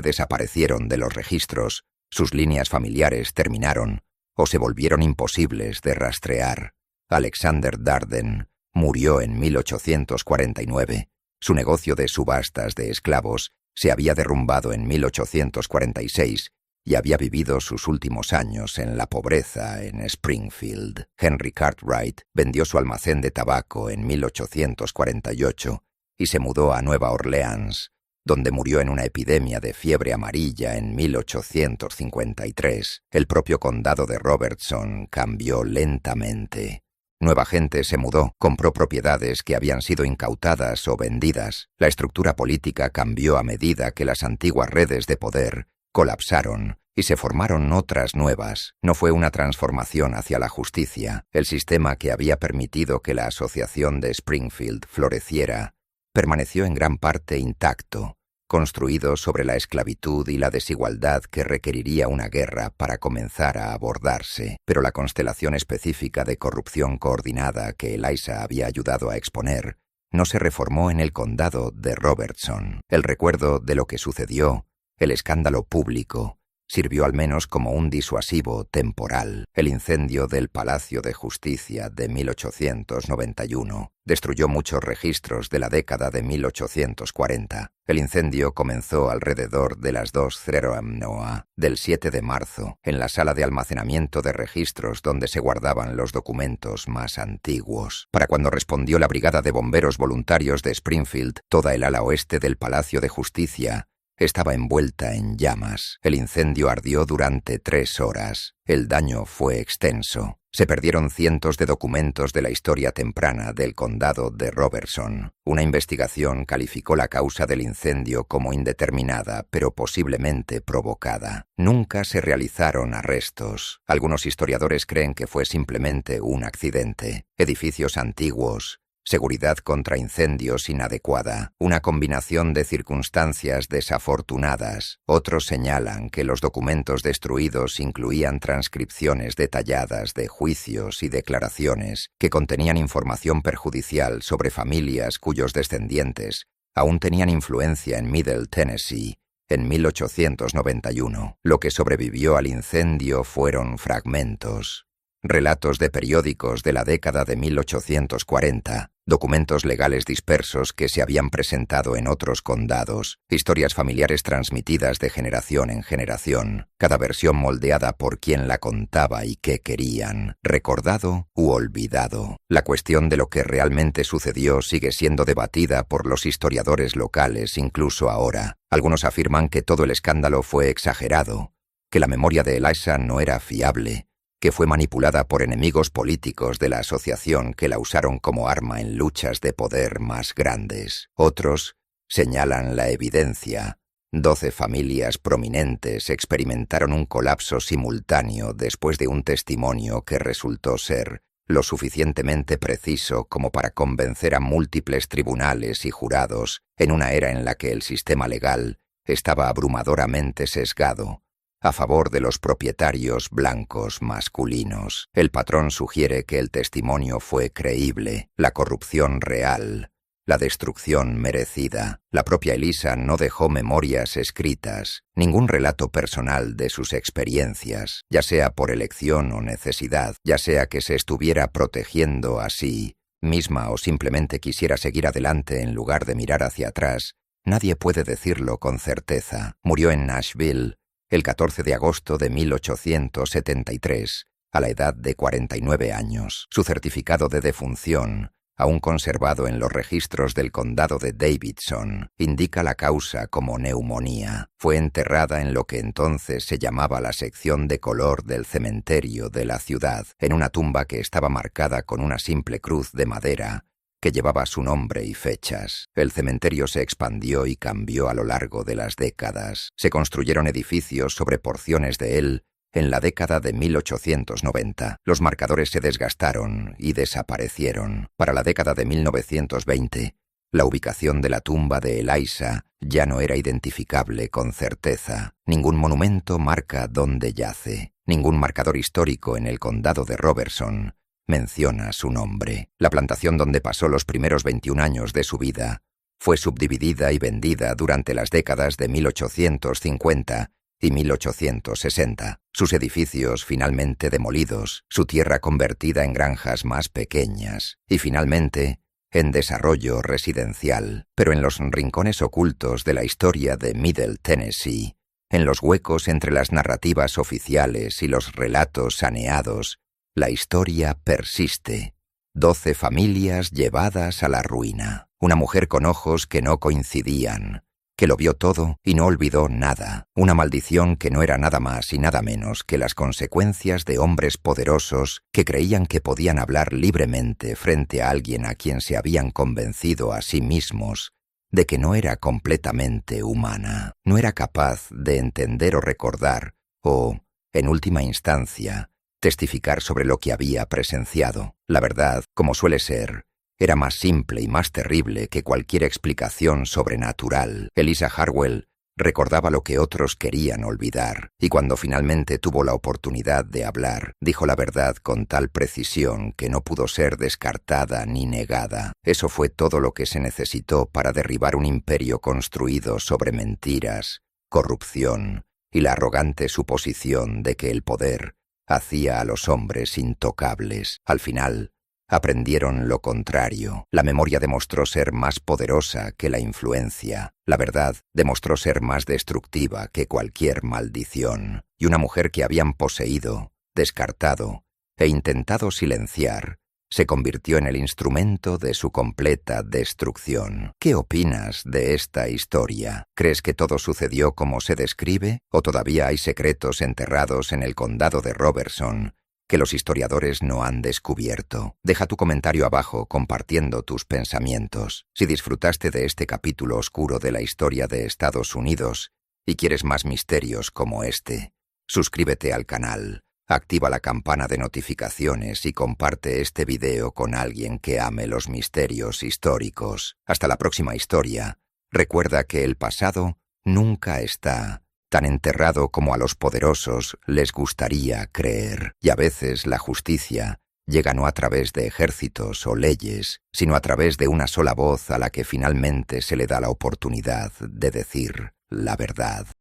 desaparecieron de los registros, sus líneas familiares terminaron o se volvieron imposibles de rastrear. Alexander Darden murió en 1849. Su negocio de subastas de esclavos se había derrumbado en 1846 y había vivido sus últimos años en la pobreza en Springfield. Henry Cartwright vendió su almacén de tabaco en 1848 y se mudó a Nueva Orleans, donde murió en una epidemia de fiebre amarilla en 1853. El propio condado de Robertson cambió lentamente. Nueva gente se mudó, compró propiedades que habían sido incautadas o vendidas. La estructura política cambió a medida que las antiguas redes de poder colapsaron y se formaron otras nuevas. No fue una transformación hacia la justicia. El sistema que había permitido que la Asociación de Springfield floreciera permaneció en gran parte intacto, construido sobre la esclavitud y la desigualdad que requeriría una guerra para comenzar a abordarse, pero la constelación específica de corrupción coordinada que Eliza había ayudado a exponer no se reformó en el condado de Robertson. El recuerdo de lo que sucedió, el escándalo público, sirvió al menos como un disuasivo temporal. El incendio del Palacio de Justicia de 1891 destruyó muchos registros de la década de 1840. El incendio comenzó alrededor de las 2:00 del 7 de marzo, en la sala de almacenamiento de registros donde se guardaban los documentos más antiguos. Para cuando respondió la Brigada de Bomberos Voluntarios de Springfield, toda el ala oeste del Palacio de Justicia estaba envuelta en llamas. El incendio ardió durante 3 horas. El daño fue extenso. Se perdieron cientos de documentos de la historia temprana del condado de Robertson. Una investigación calificó la causa del incendio como indeterminada, pero posiblemente provocada. Nunca se realizaron arrestos. Algunos historiadores creen que fue simplemente un accidente. Edificios antiguos, seguridad contra incendios inadecuada, una combinación de circunstancias desafortunadas. Otros señalan que los documentos destruidos incluían transcripciones detalladas de juicios y declaraciones que contenían información perjudicial sobre familias cuyos descendientes aún tenían influencia en Middle Tennessee en 1891. Lo que sobrevivió al incendio fueron fragmentos, relatos de periódicos de la década de 1840, documentos legales dispersos que se habían presentado en otros condados, historias familiares transmitidas de generación en generación, cada versión moldeada por quien la contaba y qué querían, recordado u olvidado. La cuestión de lo que realmente sucedió sigue siendo debatida por los historiadores locales incluso ahora. Algunos afirman que todo el escándalo fue exagerado, que la memoria de Eliza no era fiable, que fue manipulada por enemigos políticos de la asociación que la usaron como arma en luchas de poder más grandes. Otros señalan la evidencia. 12 familias prominentes experimentaron un colapso simultáneo después de un testimonio que resultó ser lo suficientemente preciso como para convencer a múltiples tribunales y jurados en una era en la que el sistema legal estaba abrumadoramente sesgado a favor de los propietarios blancos masculinos. El patrón sugiere que el testimonio fue creíble, la corrupción real, la destrucción merecida. La propia Eliza no dejó memorias escritas, ningún relato personal de sus experiencias, ya sea por elección o necesidad, ya sea que se estuviera protegiendo a sí misma o simplemente quisiera seguir adelante en lugar de mirar hacia atrás Nadie puede decirlo con certeza. Murió en Nashville el 14 de agosto de 1873, a la edad de 49 años. Su certificado de defunción, aún conservado en los registros del condado de Davidson, indica la causa como neumonía. Fue enterrada en lo que entonces se llamaba la sección de color del cementerio de la ciudad, en una tumba que estaba marcada con una simple cruz de madera que llevaba su nombre y fechas. El cementerio se expandió y cambió a lo largo de las décadas. Se construyeron edificios sobre porciones de él en la década de 1890. Los marcadores se desgastaron y desaparecieron. Para la década de 1920, la ubicación de la tumba de Eliza ya no era identificable con certeza. Ningún monumento marca dónde yace. Ningún marcador histórico en el condado de Robertson menciona su nombre. La plantación donde pasó los primeros 21 años de su vida fue subdividida y vendida durante las décadas de 1850 y 1860. Sus edificios finalmente demolidos, su tierra convertida en granjas más pequeñas y finalmente en desarrollo residencial. Pero en los rincones ocultos de la historia de Middle Tennessee, en los huecos entre las narrativas oficiales y los relatos saneados, la historia persiste. 12 familias llevadas a la ruina. Una mujer con ojos que no coincidían, que lo vio todo y no olvidó nada. Una maldición que no era nada más y nada menos que las consecuencias de hombres poderosos que creían que podían hablar libremente frente a alguien a quien se habían convencido a sí mismos de que no era completamente humana. No era capaz de entender o recordar o, en última instancia, testificar sobre lo que había presenciado. La verdad, como suele ser, era más simple y más terrible que cualquier explicación sobrenatural. Eliza Harwell recordaba lo que otros querían olvidar, y cuando finalmente tuvo la oportunidad de hablar, dijo la verdad con tal precisión que no pudo ser descartada ni negada. Eso fue todo lo que se necesitó para derribar un imperio construido sobre mentiras, corrupción y la arrogante suposición de que el poder hacía a los hombres intocables. Al final, aprendieron lo contrario. La memoria demostró ser más poderosa que la influencia. La verdad demostró ser más destructiva que cualquier maldición. Y una mujer que habían poseído, descartado e intentado silenciar, se convirtió en el instrumento de su completa destrucción. ¿Qué opinas de esta historia? ¿Crees que todo sucedió como se describe? ¿O todavía hay secretos enterrados en el condado de Robertson que los historiadores no han descubierto? Deja tu comentario abajo compartiendo tus pensamientos. Si disfrutaste de este capítulo oscuro de la historia de Estados Unidos y quieres más misterios como este, suscríbete al canal. Activa la campana de notificaciones y comparte este video con alguien que ame los misterios históricos. Hasta la próxima historia. Recuerda que el pasado nunca está tan enterrado como a los poderosos les gustaría creer. Y a veces la justicia llega no a través de ejércitos o leyes, sino a través de una sola voz a la que finalmente se le da la oportunidad de decir la verdad.